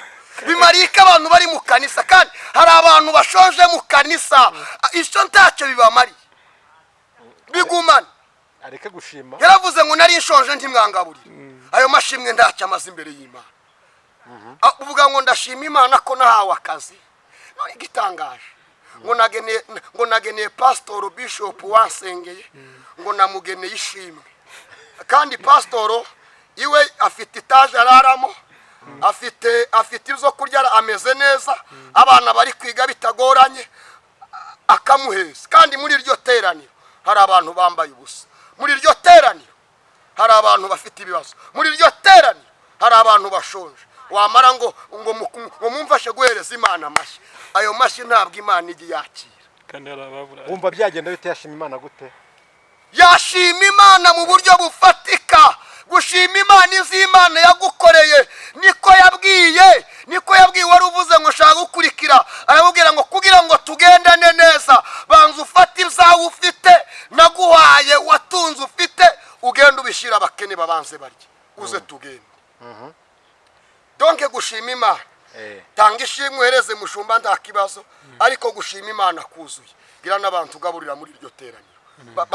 bimarika abantu bari mu kanisa, kandi hari abantu bashoje mu kanisa, icyo ntacyo bibamariye bigumana. Areke gushima, yaravuze ngo nari nshonje ntimwangaburire. Ayo mashimwe ntacyo amaze imbere y'Imana. Uvuga ngo ndashima Imana ko nahawe akazi, no igitangaje ngo nageneye pastor bishop wansengeye ngo namugeneye ishimwe, kandi pastor iwe afite itaje araramo, afite ibyo kurya, ameze neza, abana bari kwiga bitagoranye, akamuheza. Kandi muri iryo teraniro hari abantu bambaye ubusa, muri iryo teraniro hari abantu bafite ibibazo, muri iryo teraniro hari abantu bashonje. Wamara ngo mumfashe guhereza Imana amashyi, ayo mashyi ntabwo Imana igi yakira. Kandi arababura. Wumva byagenda bite yashima Imana gute? Yashima Imana mu buryo bufatika. Gushima Imana iz'Imana yagukoreye niko yabwiye wari uvuze ngo shaka gukurikira, arabubwira ngo kugira ngo tugendane neza banza ufate ibyawe ufite naguhaye, watunze ufite, ugenda ubishira abakene babanze barye uze tugende. Donc gushima Imana tanga ishimwe uhereze mushumba nta kibazo, ariko gushima Imana kuzuye gira n'abantu ugaburira muri iryo teraniro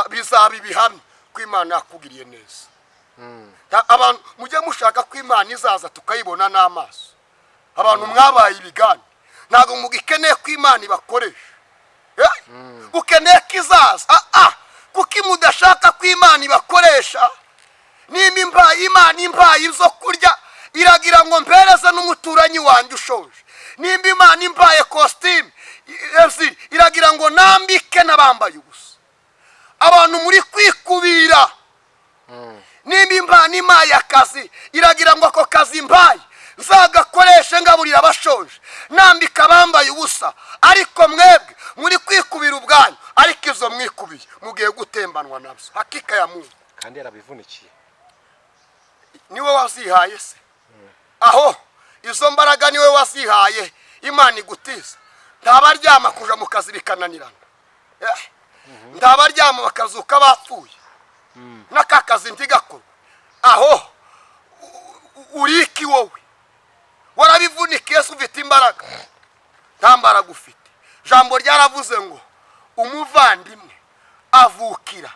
bizaba ibihamya ko Imana yakugiriye neza. Abantu mujye mushaka ko Imana izaza tukayibona n'amaso. Abantu mwabaye ibigani, ntabwo mugikeneye ko Imana ibakoresha, ukeneye ko izaza. Kuko mudashaka ko Imana ibakoresha, nimba Imana imbaye ibyo kurya iragira ngo mpereze n'umuturanyi wanjye ushonje. Nimba Imana imbaye costume iragira ngo nambike n'abambaye ubusa. Abantu muri kwikubira. Nimba Imana imaye akazi iragira ngo ako kazi mbaye nzagakoreshe ngaburira abashonje, nambika bambaye ubusa. Ariko mwebwe muri kwikubira ubwanyu, ariko izo mwikubiye mugiye gutembanwa nabyo. Hakika ya Mungu kandi yarabivunikiye, niwe wazihaye se. Aho izo mbaraga niwe wazihaye, Imana igutiza. Ntabaryama kuja mu kazi bikananirana, ntabaryama bakazuka bapfuye, n'akakazi ntigakora. Aho uriki wowe warabivunikiye, se ufite imbaraga? Nta mbaraga ufite. Jambo ryaravuze ngo umuvandimwe avukira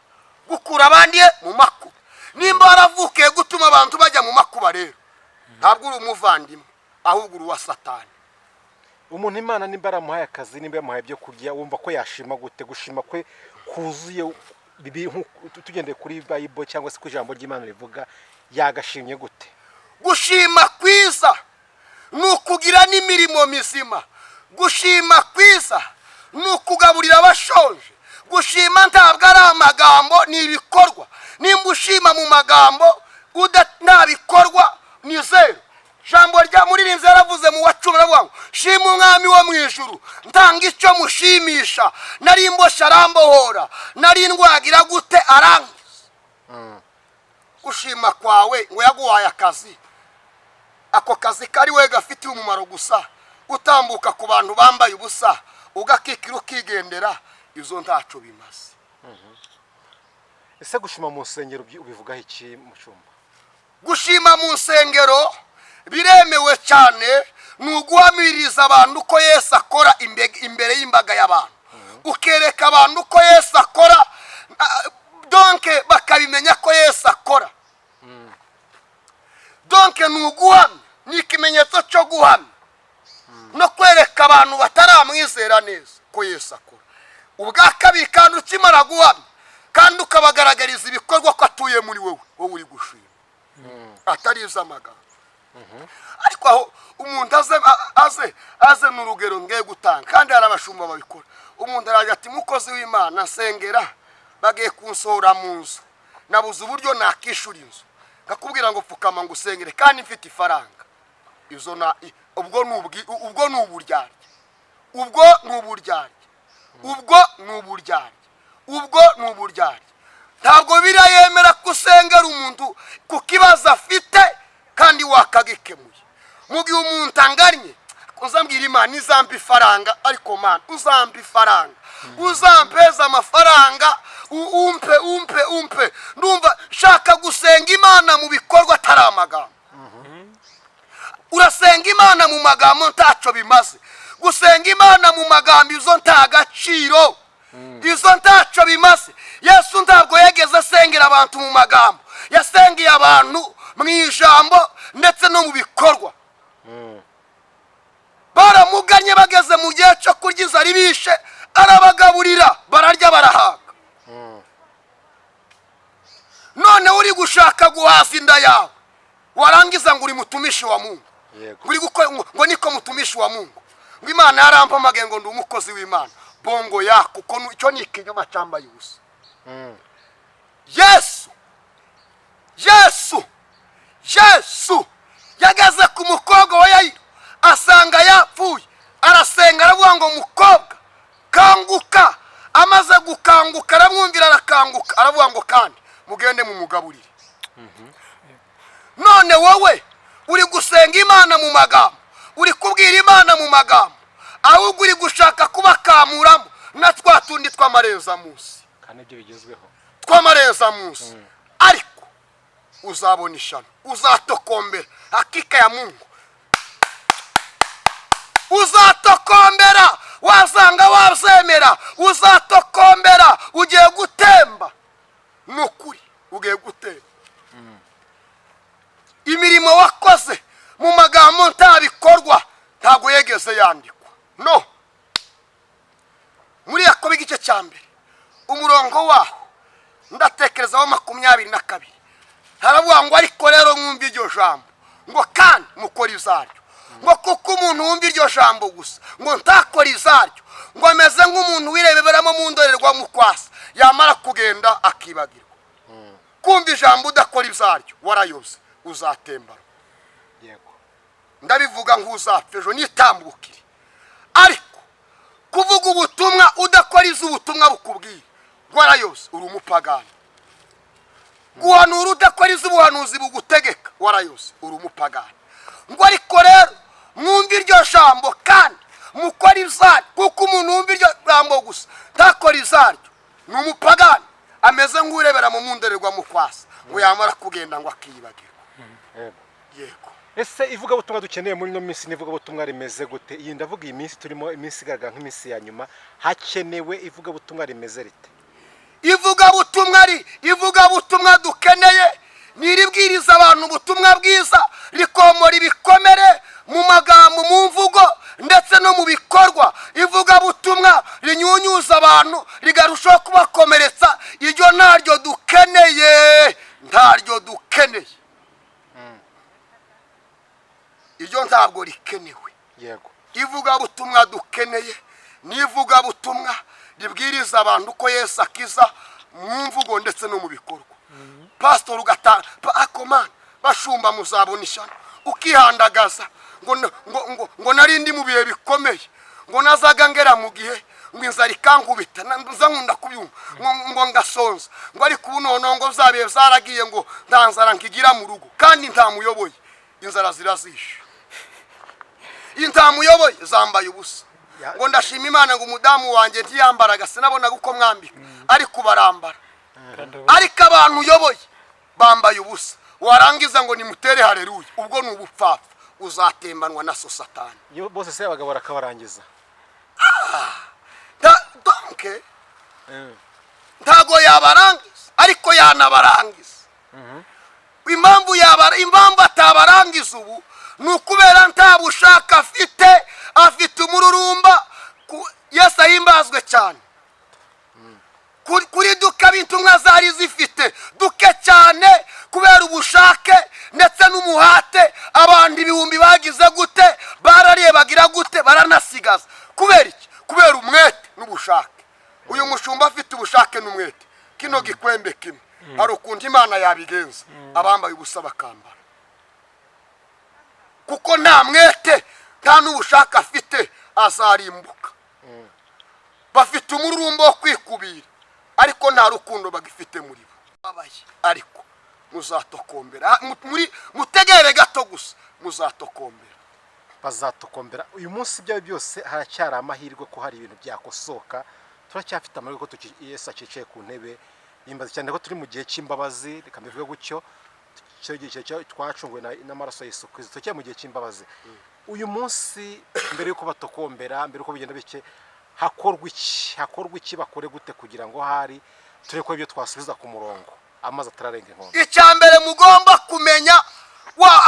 gukura abandi mu makuba. Nimba waravukiye gutuma abantu bajya mu makuba, rero ntabwo uri umuvandimwe ahubwo uri uwa Satani. umuntu Imana nimba aramuhaye akazi nimba yamuhaye ibyo kurya wumva ko yashima gute? Gushima kwe kuzuye tugendeye kuri Bible cyangwa se ku ijambo ry'Imana rivuga, yagashimye gute? Gushima kwiza ni ukugira n'imirimo mizima. Gushima kwiza ni ukugaburira abashonje. Gushima ntabwo ari amagambo, ni ibikorwa. Nimba ushima mu magambo nta bikorwa ni zero. Jambo rya muririnze yaravuze mu YACU aravuga ngo shima umwami wo mu ijuru, ntanga icyo mushimisha, nari mbosha arambohora, nari ndwagira gute arangiza. Gushima kwawe ngo yaguhaye akazi, ako kazi kari we gafitiye umumaro gusa, utambuka ku bantu bambaye ubusa ugakikira ukigendera, izo ntaco bimaze. Ese gushima mu nsengero ubivugaho iki mu cyumba? Gushima mu nsengero biremewe cyane, ni uguhamiriza abantu uko Yesu akora imbere y'imbaga y'abantu, ukereka abantu uko Yesu akora, donc bakabimenya ko Yesu akora. Donc ni uguhamya, ni ikimenyetso cyo guhamya no kwereka abantu bataramwizera neza ko Yesu akora. Ubwa kabiri kandi ukimara guhamya kandi ukabagaragariza ibikorwa ko atuye muri wowe uri gushima, atari iz'amagambo. Ariko aho umuntu aze n'urugero ngiye gutanga, kandi hari abashumba babikora. Umuntu araje ati mukozi w'Imana nsengera, bagiye kunsohora mu nzu, nabuze uburyo nakishura inzu, ngakubwira ngo pfukama ngo usengere kandi mfite ifaranga. Izo na ubwo ni uburyarya, ubwo ni uburyarya, ubwo ni uburyarya, ubwo ni uburyarya. Ntabwo birayemera kusengera umuntu ku kibazo afite kandi wakagikemuye. Mu gihe umuntu anganye uzambwira Imana izampa ifaranga, ariko Mana uzampa ifaranga, uzampeza amafaranga, umpe. Ndumva shaka gusenga Imana mu bikorwa atari amagambo. Urasenga Imana mu magambo ntaco bimaze. Gusenga Imana mu magambo izo nta gaciro, izo ntaco bimaze. Yesu ntabwo yegeze asengera abantu mu magambo, yasengeye abantu mu ijambo ndetse no mu bikorwa. Baramuganye bageze mu gihe cyo kurya inzara ibishe, arabagaburira, bararya barahaga. None uri gushaka guhaza inda yawe, warangiza ngo uri mutumishi wa Mungu, uri gukora ngo niko mutumishi wa Mungu, ngo Imana yarampamagaye ngo ndi umukozi w'Imana. Bongo yako kuko icyo ni ikinyoma cyambaye ubusa. Yesu yageze ku mukobwa wa Yayiro, asanga yapfuye, arasenga aravuga ngo mukobwa kanguka. Amaze gukanguka aramwumvira, arakanguka, aravuga ngo kandi mugende mu mugaburire. None wowe uri gusenga Imana mu magambo, uri kubwira Imana mu magambo, ahubwo uri gushaka kubakamuramo na twatundi tw'amareza munsi, kandi ibyo bigezweho tw'amareza munsi. Ariko uzabona ishano, uzatokombera. Hakika ya Mungu uzatokombera, wazanga wazemera, uzatokombera, ugiye gutemba. Nukuri ugiye gutemba. Imirimo wakoze mu magambo ntabikorwa ntabwo yegeze yandikwa. No, muri Yakobo igice cya mbere umurongo waho ndatekerezaho 22 haravuga ngo ariko rero mwumva iryo jambo ngo kandi mukora izaryo. Ngo kuko umuntu wumva iryo jambo gusa ngo ntakora izaryo, ngo ameze nk'umuntu wireberamo mu ndorerwamo kwasa, yamara kugenda akibagirwa. Kumva ijambo udakora izaryo warayose, uzatembara. Yego, ndabivuga nk'uzapfa ejo nitambukire. Ariko kuvuga ubutumwa udakora izubutumwa bukubwiye, warayose, uri umupagani. Guhanura udakora izubuhanuzi bugutegeka, warayose, uri umupagani. Ngo ariko rero mwumva iryo jambo kandi mukora izaryo, kuko umuntu wumva iryo jambo gusa ntakora izaryo ni umupagani, ameze nk'urebera mu ndorerwamo kwasa, ngo yamara kugenda ngo akiyibagirwa. Yego. Ese ivuga butumwa dukeneye muri no minsi nivuga butumwa rimeze gute? Iyi ndavuga iyi minsi turimo, iminsi igaragara nk'iminsi ya nyuma, hakenewe ivuga butumwa rimeze rite? Ivuga butumwa dukeneye niribwiriza abantu ubutumwa bwiza rikomora ibikomere mu magambo mu mvugo ndetse no mu bikorwa ivuga butumwa rinyunyuza abantu rigarushaho kubakomeretsa iryo ntaryo dukeneye iryo ntabwo rikenewe yego ivuga butumwa dukeneye nivuga butumwa ribwiriza abantu ko Yesu akiza mu mvugo ndetse no mu bikorwa pastor akomana bashumba muzabonisha ukihandagaza ngo narindi mu bihe bikomeye ngo nazaga ngera mu gihe ngo inzara ikankubita nza nkunda kubyumva ngo ngasonza ngo ari kubunono ngo zabiye zaragiye ngo ndanzara nkigira mu rugo kandi ntamuyoboye inzara zirazisha intamuyoboye zambaye ubusa ngo ndashima Imana ngo umudamu wanjye ntiyambaraga sinabonaga uko mwambika ari kubarambara ariko abantu uyoboye bambaye ubusa warangiza ngo nimutere haleluya ubwo ni ubupfapfa uzatembanwa na Satani bose se abagabo barakabarangiza donke ntago yabarangiza ariko yanabarangiza impamvu atabarangiza ubu nukubera ntabushaka afite umururumba Yesu ahimbazwe cyane kuri duka bintumwa zari zifite duke cyane kubera ubushake ndetse n'umuhate abantu ibihumbi bagize gute barariye bagira gute baranasigaza kubera iki kubera umwete n'ubushake uyu mushumba afite ubushake n'umwete kino gikwembe kimwe hari ukundi Imana yabigenza abambaye ubusa bakambara kuko nta mwete nta n'ubushake afite azarimbuka bafite umururumbo wo kwikubira ariko nta rukundo bagifite muri bo ariko muzatokombera mutegere gato gusa muzatokombera bazatokombera uyu munsi ibyo byose haracyari amahirwe ko hari ibintu byakosoka turacyafite amahirwe ko Yesu akicaye ku ntebe yimbaza cyane ko turi mu gihe cy'imbabazi reka mbivuge gutyo cyo gihe twacungwe n'amaraso ya Yesu Kristo cyo mu gihe cy'imbabazi uyu munsi mbere yuko batokombera mbere uko bigenda bike hakorwa iki bakore gute kugira ngo hari turi ko ibyo twasubiza ku murongo amazi atararenga inkombe icya mbere mugomba kumenya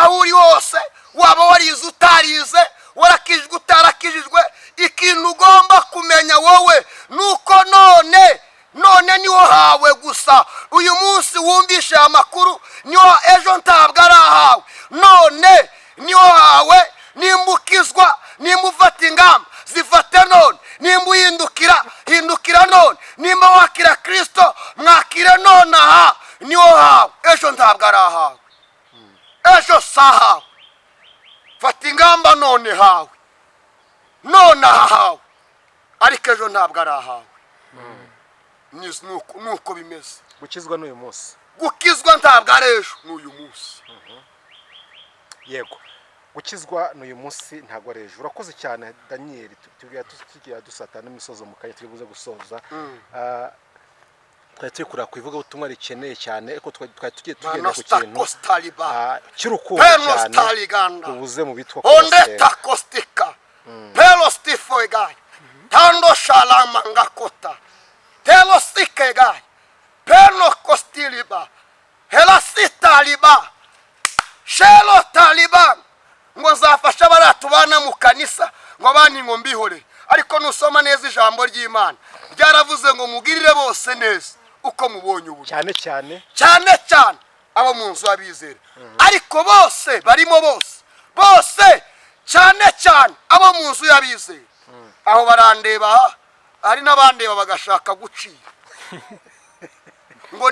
aho uri hose waba warize utarize warakijwe utarakijijwe ikintu ugomba kumenya wowe nuko none niho hawe gusa uyu munsi wumvishe amakuru niho ejo ntabwo ari ahawe none niho hawe nimbukizwa nimbufata ingamba zifate none nimba hindukira none nimba wakira Kristo mwakire none aha niho hawe ejo ntabwo ari ahawe ejo sahawe fata ingamba none hawe none ahawe ariko ejo ntabwo ari ahawe nuko bimeze gukizwa n'uyu munsi gukizwa ntabwo ari ejo n'uyu munsi yego gukizwa n'uyu munsi ntabwo ari ejo urakoze cyane Daniel tugiye dusata n'imisozo mu kanya turi buze gusoza twari turi kureba ku ivuga ubutumwa rikeneye cyane ariko twari tugiye tugenda ku kintu cy'urukundo cyane ubuze mu bitwa kostika pelo stifo egaye tando shalama ngakota telo stike egaye pelo kostiliba helasitaliba shelo taliban ngo zafasha baratubana mu kanisa ngo abandi ngo mbihore ariko nusoma neza ijambo ry'Imana ryaravuze ngo mugirire bose neza uko mubonye ubu cyane abo mu nzu abizera ariko bose barimo bose cyane abo mu nzu y'abizera aho barandeba hari n'abandeba bagashaka gucira ngo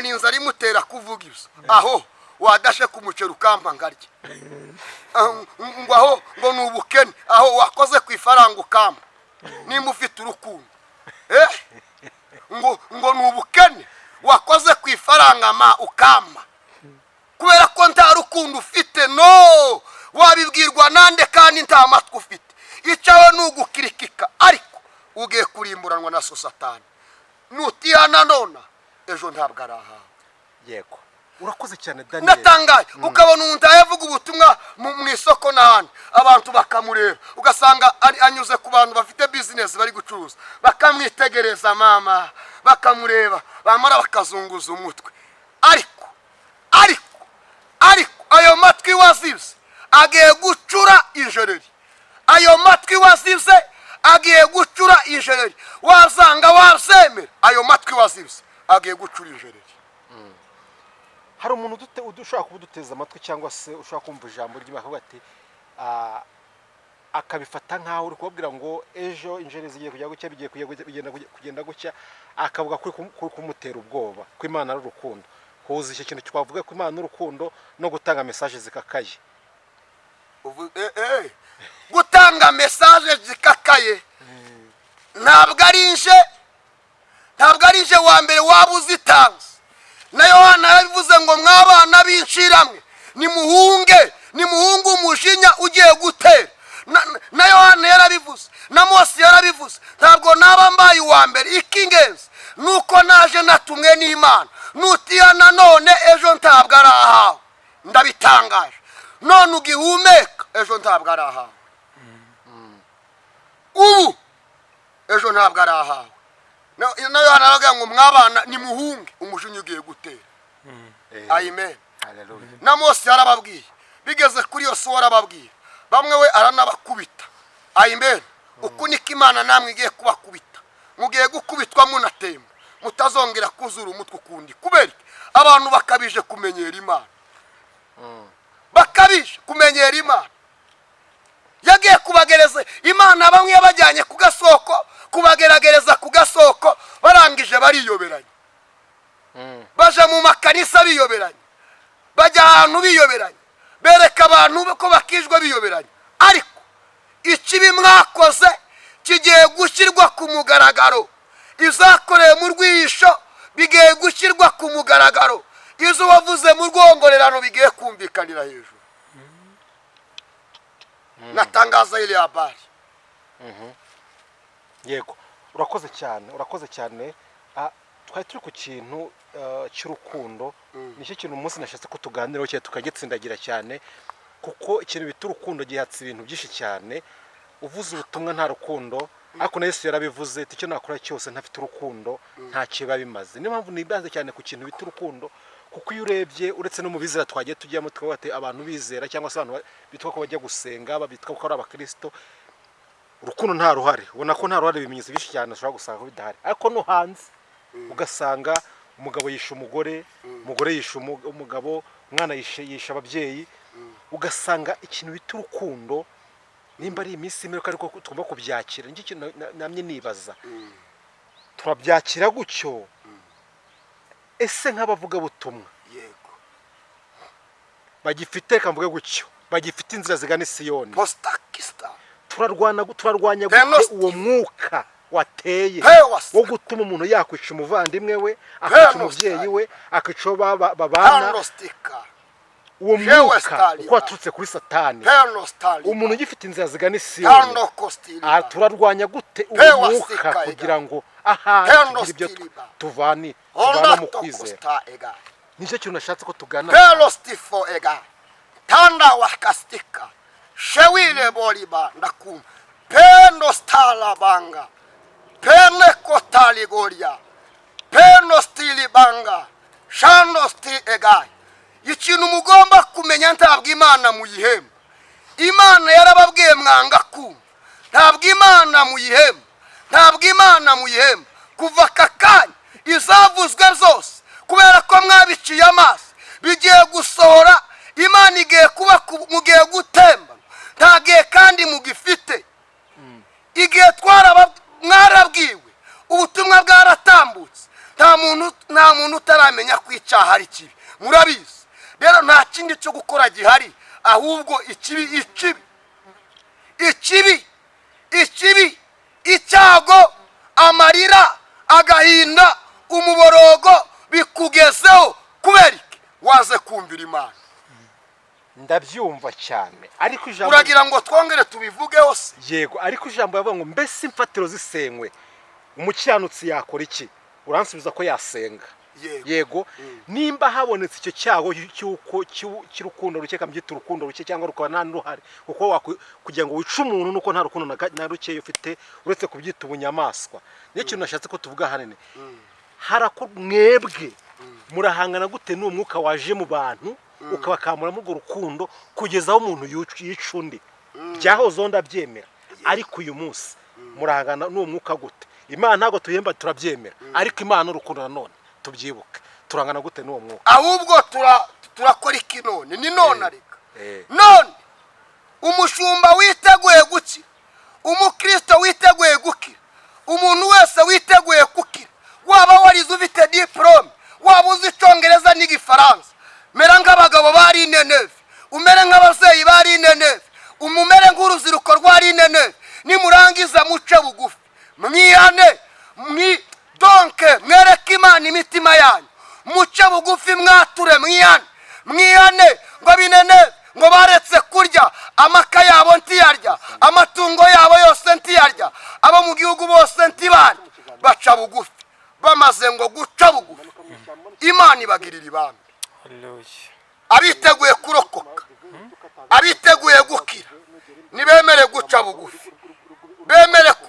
ni inzara imutera kuvuga ibyo aho wadashe kumucera ukampa ngarye ngo ni ubukene aho wakoze ku ifaranga ukamba nimba ufite urukundo ngo ni ubukene wakoze ku ifaranga ukamba kubera ko nta rukundo ufite no wabibwirwa nande kandi nta matwi ufite icyawe ni ugukirikika ariko ugiye kurimburanwa na Satani nutihana nona ejo ntabwo ari ahawe yego urakoze cyane Daniel natangaye ukabona umuntu yavuga ubutumwa mu isoko n'ahandi abantu bakamureba ugasanga anyuze ku bantu bafite business bari gucuruza bakamwitegereza mama bakamureba bamara bakazunguza umutwe ariko ariko ayo matwi wazibye agiye gucura injereri, ayo matwi wazibye agiye gucura injereri, wazanga wazemera ayo matwi wazibye agiye gucura injereri. hari umuntu ushaka kuduteza amatwi cyangwa se ushaka kumva ijambo ry'Imana ati akabifata nkaho uri kubabwira ngo ejo injereri zigiye kujya gucya, bigiye kugenda gucya, akavuga ko kumutera ubwoba ko Imana ari urukundo. Huza icyo kintu twavuga ko Imana n'urukundo no gutanga message zikakaye. Gutanga message zikakaye ntabwo ari nje wa mbere wabuzitanze. Na Yohana yabivuze ngo mwabana b'inshiramwe nimuhunge umujinya ugiye gutera. Na Yohana yarabivuze, na Mose yarabivuze. Ntabwo naba mbaye uwa mbere. Ikingenzi nuko naje natumwe n'Imana. Nutihana none ejo ntabwo ari ahawe. Ndabitangaje. None ugihumeka ejo ntabwo ari ahawe. Ubu ejo ntabwo ari ahawe. Na Yohana aravuga ngo mwabana nimuhunge umujinya ugiye gutera. Amen. Haleluya. Na Mose yarababwiye, bigeze kuri Yosuwa arababwiye, bamwe we aranabakubita. Amen. Uku niko Imana namwe igiye kubakubita. Mugiye gukubitwa munatemba, mutazongera kuzura umutwe ukundi. Kubera abantu bakabije kumenyera Imana, bakabije kumenyera Imana. Yagiye kubagereza Imana, bamwe yabajyanye ku gasoko, kubageragereza ku gasoko, barangije bariyoberanye. Baje mu makanisa biyoberanye, bajya ahantu biyoberanye, bereka abantu ko bakijwe biyoberanye. Ariko ikibi mwakoze kigiye gushyirwa ku mugaragaro. Izakoreye mu rwisho bigiye gushyirwa ku mugaragaro. Izo wavuze mu rwongorerano bigiye kumvikanira hejuru. Natangaza ile habari. Yego, urakoze cyane. Twari turi ku kintu cy'urukundo. Nicyo kintu umunsi nashatse ko tuganiraho cyane tukagitsindagira cyane, kuko ikintu bita urukundo gihatse ibintu byinshi cyane. Uvuze ubutumwa nta rukundo, ariko na Yesu yarabivuze ati icyo nakora cyose ntafite urukundo nta kiba bimaze. Niyo mpamvu nibanze cyane ku kintu bita urukundo, kuko iyo urebye uretse no mu bizera twagiye tujyamo twabate abantu bizera cyangwa se abantu bitwa ko bajya gusenga, babitwa ko ari abakristo, urukundo nta ruhare. Ubona ko nta ruhare, bimenyetso byinshi cyane ushobora gusanga bidahari. Ariko no hanze ugasanga umugabo yisha umugore, umugore yisha umugabo, umwana yisha ababyeyi. Ugasanga ikintu bita urukundo nimba ari iminsi imwe ariko tugomba kubyakira. Njye ikintu namye nibaza, turabyakira gutyo ese nk'abavuga butumwa Yego. bagifite kamvuge gutyo, bagifite inzira zigana Isiyoni, Postakista. turarwanya uwo mwuka wateye wo gutuma umuntu yakwica umuvandimwe we, akica umubyeyi we, akica babana. Uwo mwuka uko waturutse kuri Satani, umuntu ugifite inzira zigana Isiyoni, turarwanya gute uwo mwuka kugira ngo tugire ibyo tuvana mu kwizera. Nicyo kintu nashatse ko tugana. Tanda wakastika shewile boliba ndakum pendo stala banga pene kotali goria pendo stili banga shano sti egai. Ikintu mugomba kumenya, ntabwo Imana muyihemba. Imana yarababwiye mwanga kumva. Ntabwo Imana muyihemba. Kuva kakanya izavuzwe zose, kubera ko mwabiciye amazi, bigiye gusohora. Imana igiye kuba mugiye gutemba. Ntagiye kandi mugifite. Igihe mwarabwiwe, ubutumwa bwaratambutse. Nta muntu utaramenya ko icyaha ari kibi. Murabizi. Rero nta kindi cyo gukora gihari, ahubwo ikibi, icyago, amarira, agahinda, umuborogo bikugezeho. Kubera iki waze kumvira Imana. Ndabyumva cyane, ariko ijambo uragira ngo twongere tubivugeho se. Yego, ariko ijambo yavuga ngo mbese imfatiro zisenywe umukiranutsi yakora iki? Uransubiza ko yasenga. Yego. Nimba habonetse icyo cyago cy'urukundo ruke, kambyita urukundo ruke cyangwa rukaba nta n'uruhare, kuko kugira ngo wice umuntu nuko nta rukundo na ruke ufite uretse kubyita ubunyamaswa. Niyo kintu nashatse ko tuvuga hanene. Harako mwebwe murahangana gute n'uwo mwuka waje mu bantu ukabakamura mu rukundo kugeza aho umuntu yica undi byahozeho ndabyemera ariko uyu munsi murahangana n'uwo mwuka gute Imana ntabwo tuyemba turabyemera ariko Imana urukundo nanone tubyibuke turangana gute n'uwo mwuka ahubwo turakora iki none ni none ariko none umushumba witeguye guki umukristo witeguye gukira umuntu wese witeguye gukira waba warize ufite diplome waba uzi icyongereza n'igifaransa mera nk'abagabo bari ineneve umere nk'ababyeyi bari ineneve umumere nk'urubyiruko rwari ineneve nimurangiza muce bugufi mwihane donke mwereke Imana imitima yanyu muce bugufi mwature mwihane ngo bineneve ngo baretse kurya amaka yabo ntiyarya amatungo yabo yose ntiyarya abo mu gihugu bose ntibari baca bugufi bamaze ngo guca bugufi Imana ibagirira ibambe abiteguye kurokoka abiteguye gukira nibemere guca bugufi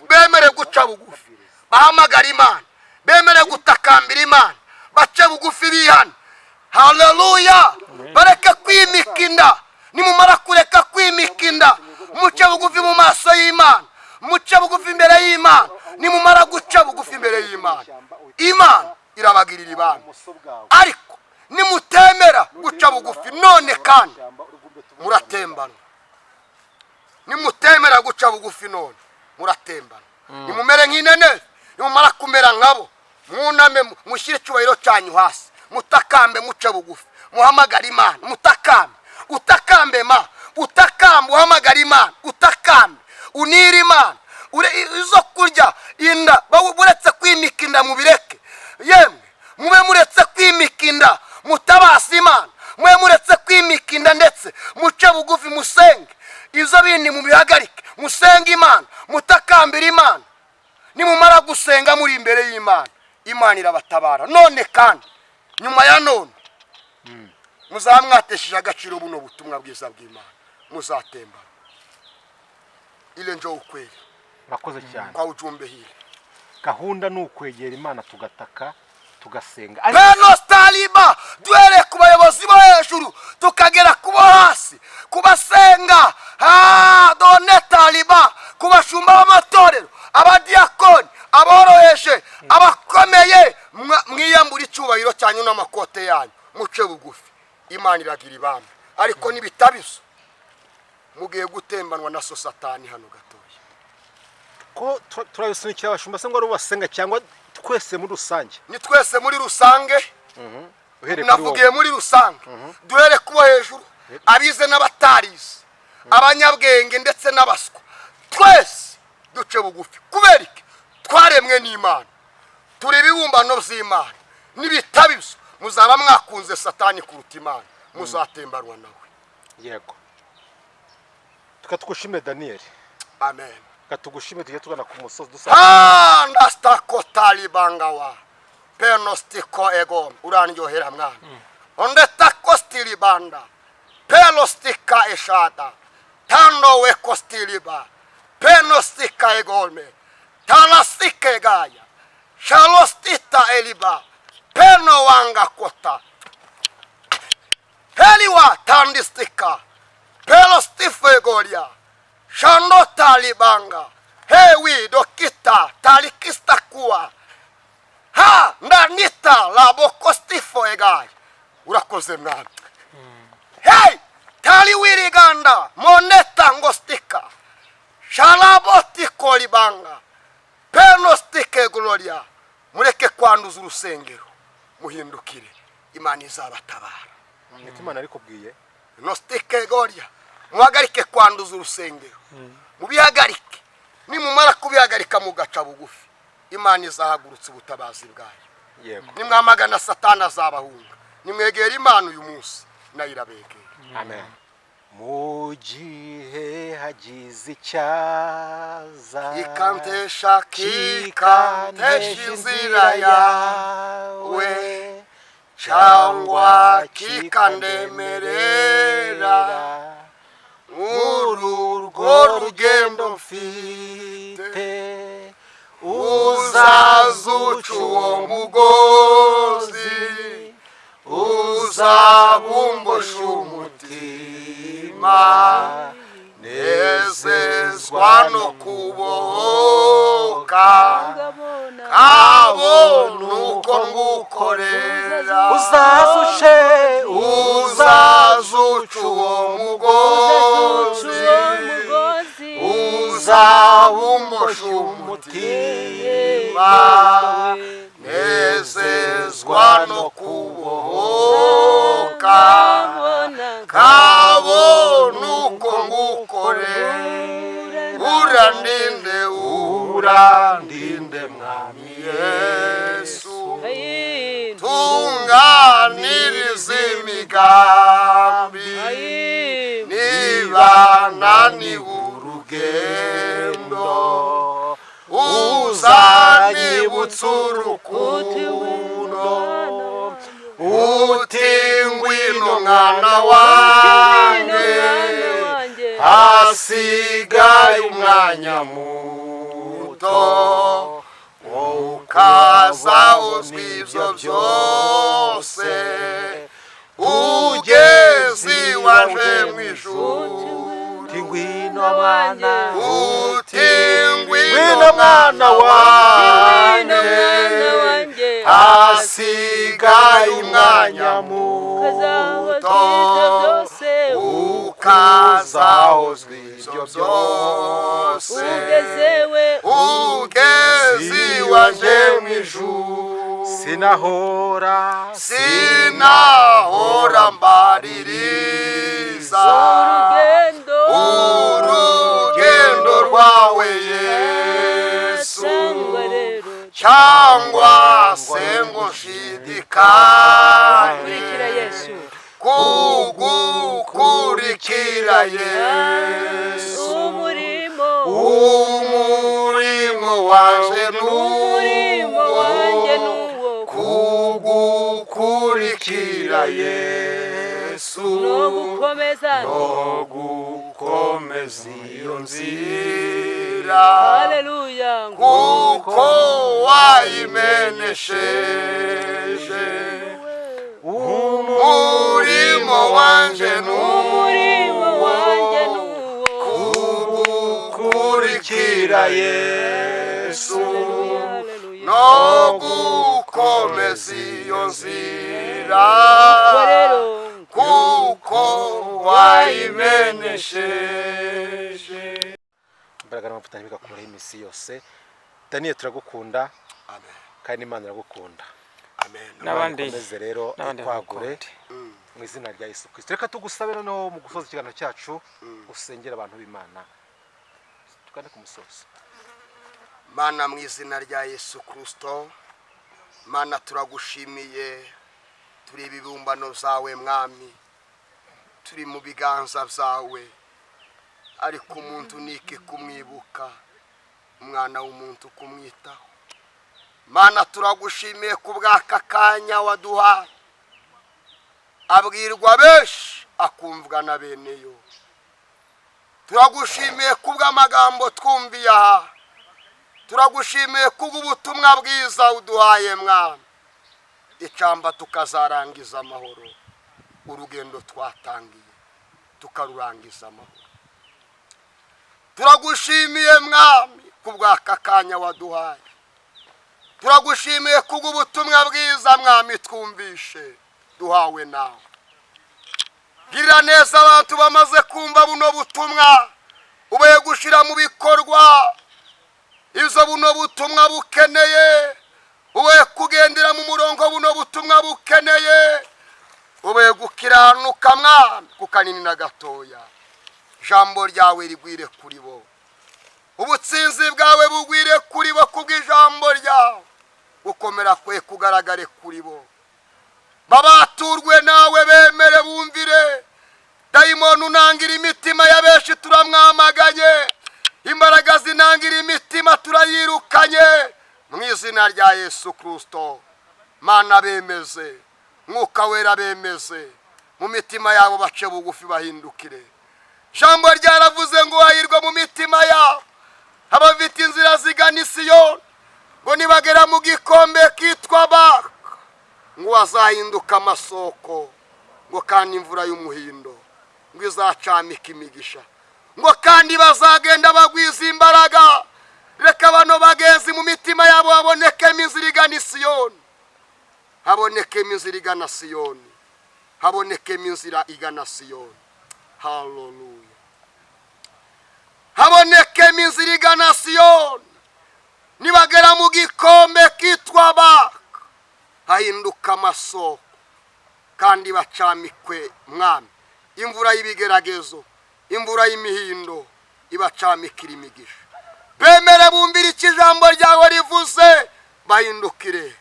bemere guca bugufi bahamagara Imana bemere gutakambira Imana bace bugufi bihana haleluya bareke kwimika inda nimumara kureka kwimika inda muce bugufi mu maso y'Imana muce bugufi imbere y'Imana nimumara guca bugufi imbere y'Imana Imana irabagirira ibambe ariko nimutemera guca bugufi none kandi muratembana nimutemera guca bugufi none muratembana nimumere nk'inene nimumara kumera nkabo mwuname mushyire icyubahiro cyanyu hasi mutakambe muce bugufi muhamagara Imana mutakambe utakambe ma utakambe uhamagara Imana utakambe unira Imana izo kurya inda buretse kwimika inda mubireke yemwe mube muretse kwimika inda mutabasi Imana mube muretse kwimika inda ndetse muce bugufi musenge izo bindi mubihagarike musenge Imana mutakambira Imana nimumara gusenga muri imbere y'Imana Imana irabatabara none kandi nyuma ya none muzamwatesheje agaciro buno butumwa bwiza bw'Imana muzatembana ile njo ukweli Murakoze cyane kwa ujumbe hili gahunda ni ukwegera Imana tugataka tugasenga Peno Taliba duhere ku bayobozi bo hejuru tukagera kubo hasi kubasenga done Taliba kubashumba b'amatorero abadiakoni aboroheje abakomeye mwiyambura icyubahiro cyanyu n'amakote yanyu muce bugufi Imana iragira ibambe ariko nibitabizo mugiye gutembanwa na Satani hano gatoya ko turabisunikira abashumba se ngo ari basenga cyangwa twese muri rusange ni twese muri rusange navugiye muri rusange duhere kubo hejuru abize n'abatarize abanyabwenge ndetse n'abaswa twese duce bugufi kubera iki twaremwe n'Imana turi bibumbano by'Imana nibitabizo muzaba mwakunze Satani kuruta Imana muzatembanwa nawe yego tukatugushime Daniel amen katugushime tujye tugana ku musozi dusaba ndastako talibangawa penostiko ego urandyohera mwana ondetako stilibanda pelostika eshada tando weko stiliba penostika egolme talastika egaya shalostita eliba peno wanga kota heliwa tandistika pelostifo egolia shando talibanga hewi dokita talikista kuwa ndanita labokostifo egaya urakoze mwana hey taliwiriganda moneta ngostika shalaboti kolibanga penostike gloria mureke kwanduza urusengero muhindukire Imana izabatabara Imana ariko bwiye nostike gloria muhagarike kwanduza urusengero mubihagarike nimumara kubihagarika mugaca bugufi Imana izahagurutse ubutabazi bwayo yego nimwamagana Satani azabahunga nimwegera Imana uyu munsi nayirabegera amen Mugiye hagize icyaza ikantesha inzira yawe cyangwa kikandemerera urwo rugendo mfite uzazuca uwo mugozi uzabumbusha umutima nezezwa no kubohoka kabona uko ngukorera uzazuce uzazuca uwo mugozi uzabumbusha umutima nezezwa no kubohoka kabona uko ngukorera urandinde mwami Yesu tunganiriza imigambi nibana urugendo uzanyibutsa urukundo uti ngwino mwana wanjye hasigaye umwanya muto ukazahozwa ibyo byose ugeze iwaje mu ijuru uti ngwino mwana wanjye hasigaye umwanya muto ukazahozwa ibyo byose ugeze iwaje mu ijuru sinahora mbaririza urugendo rwawe Yesu cyangwa se ngo nshidikanye kugukurikira Yesu umurimo wanje n'uwo kugukurikira Yesu no gukomeza iyo nzira haleluya kuko wayimenesheje umurimo wanje n'uwo kugukurikira Yesu no gukomeza iyo nzira kuko wayimenesheje imbaraga n'amavuta bigakoraho iminsi yose. Daniel turagukunda kandi Imana iragukunda. N'abandi rero twagure mu izina rya Yesu Kristo. Reka tugusabe noneho mu gusoza ikiganiro cyacu usengera abantu b'Imana tukane ku musozo. Mana mu izina rya Yesu Kristo, Mana turagushimiye, turi ibibumbano zawe mwami, turi mu biganza byawe, ariko umuntu niki kumwibuka, umwana w'umuntu kumwitaho. Mana turagushimiye kubw'aka kanya waduhaye, abwirwa benshi akumvwa na beneyo. Turagushimiye kubw'amagambo twumviye aha, turagushimiye kubw'ubutumwa bwiza uduhaye mwami, icamba tukazarangiza amahoro, urugendo twatangiye tukarurangiza amahoro. Turagushimiye mwami kubw'aka kanya waduhaye, turagushimiye kubw'ubutumwa bwiza mwami twumvishe duhawe nawe. Girira neza abantu bamaze kumva buno butumwa, ubaye gushira mu bikorwa izo buno butumwa bukeneye, ubaye kugendera mu murongo buno butumwa bukeneye, ubaye gukiranuka mwami kukanini na gatoya. Jambo ryawe rigwire kuri bo, ubutsinzi bwawe bugwire kuri bo kubw'ijambo ryawe, ukomera kwe kugaragare kuri bo. Babaturwe nawe bemere bumvire, dayimoni unangira imitima ya benshi turamwamaganye, imbaraga zinangira imitima turayirukanye mu izina rya Yesu Kristo. Mana bemeze, Mwuka wera bemeze, mu mitima yabo bace bugufi bahindukire. Jambo ryaravuze ngo hahirwa mu mitima yabo abafite inzira zigana Siyoni, ngo nibagera mu gikombe kitwa Baka ngo bazahinduka amasoko ngo kandi imvura y'umuhindo ngo izacamika imigisha, ngo kandi bazagenda bagwiza imbaraga. Reka bano bagenzi mu mitima yabo habonekemo inzira igana i Siyoni, habonekemo inzira igana Siyoni, habonekemo inzira igana Siyoni. Haleluya. Habonekemo inzira igana Siyoni. Nibagera mu gikombe kitwa Baka hahinduka amasoko kandi bacamikwe mwami imvura y'ibigeragezo, imvura y'imihindo ibacamikira imigisha. Bemere bumvira iki ijambo ryawe rivuze bahindukire.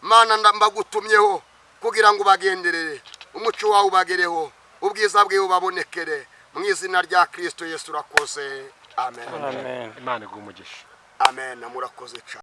Mana mbagutumyeho kugira ngo bagenderere, umuco wawe ubagereho, ubwiza bwe bubabonekere mu izina rya Kristo Yesu. Urakoze. Amen. Imana iguhe umugisha. Amen. Murakoze cyane.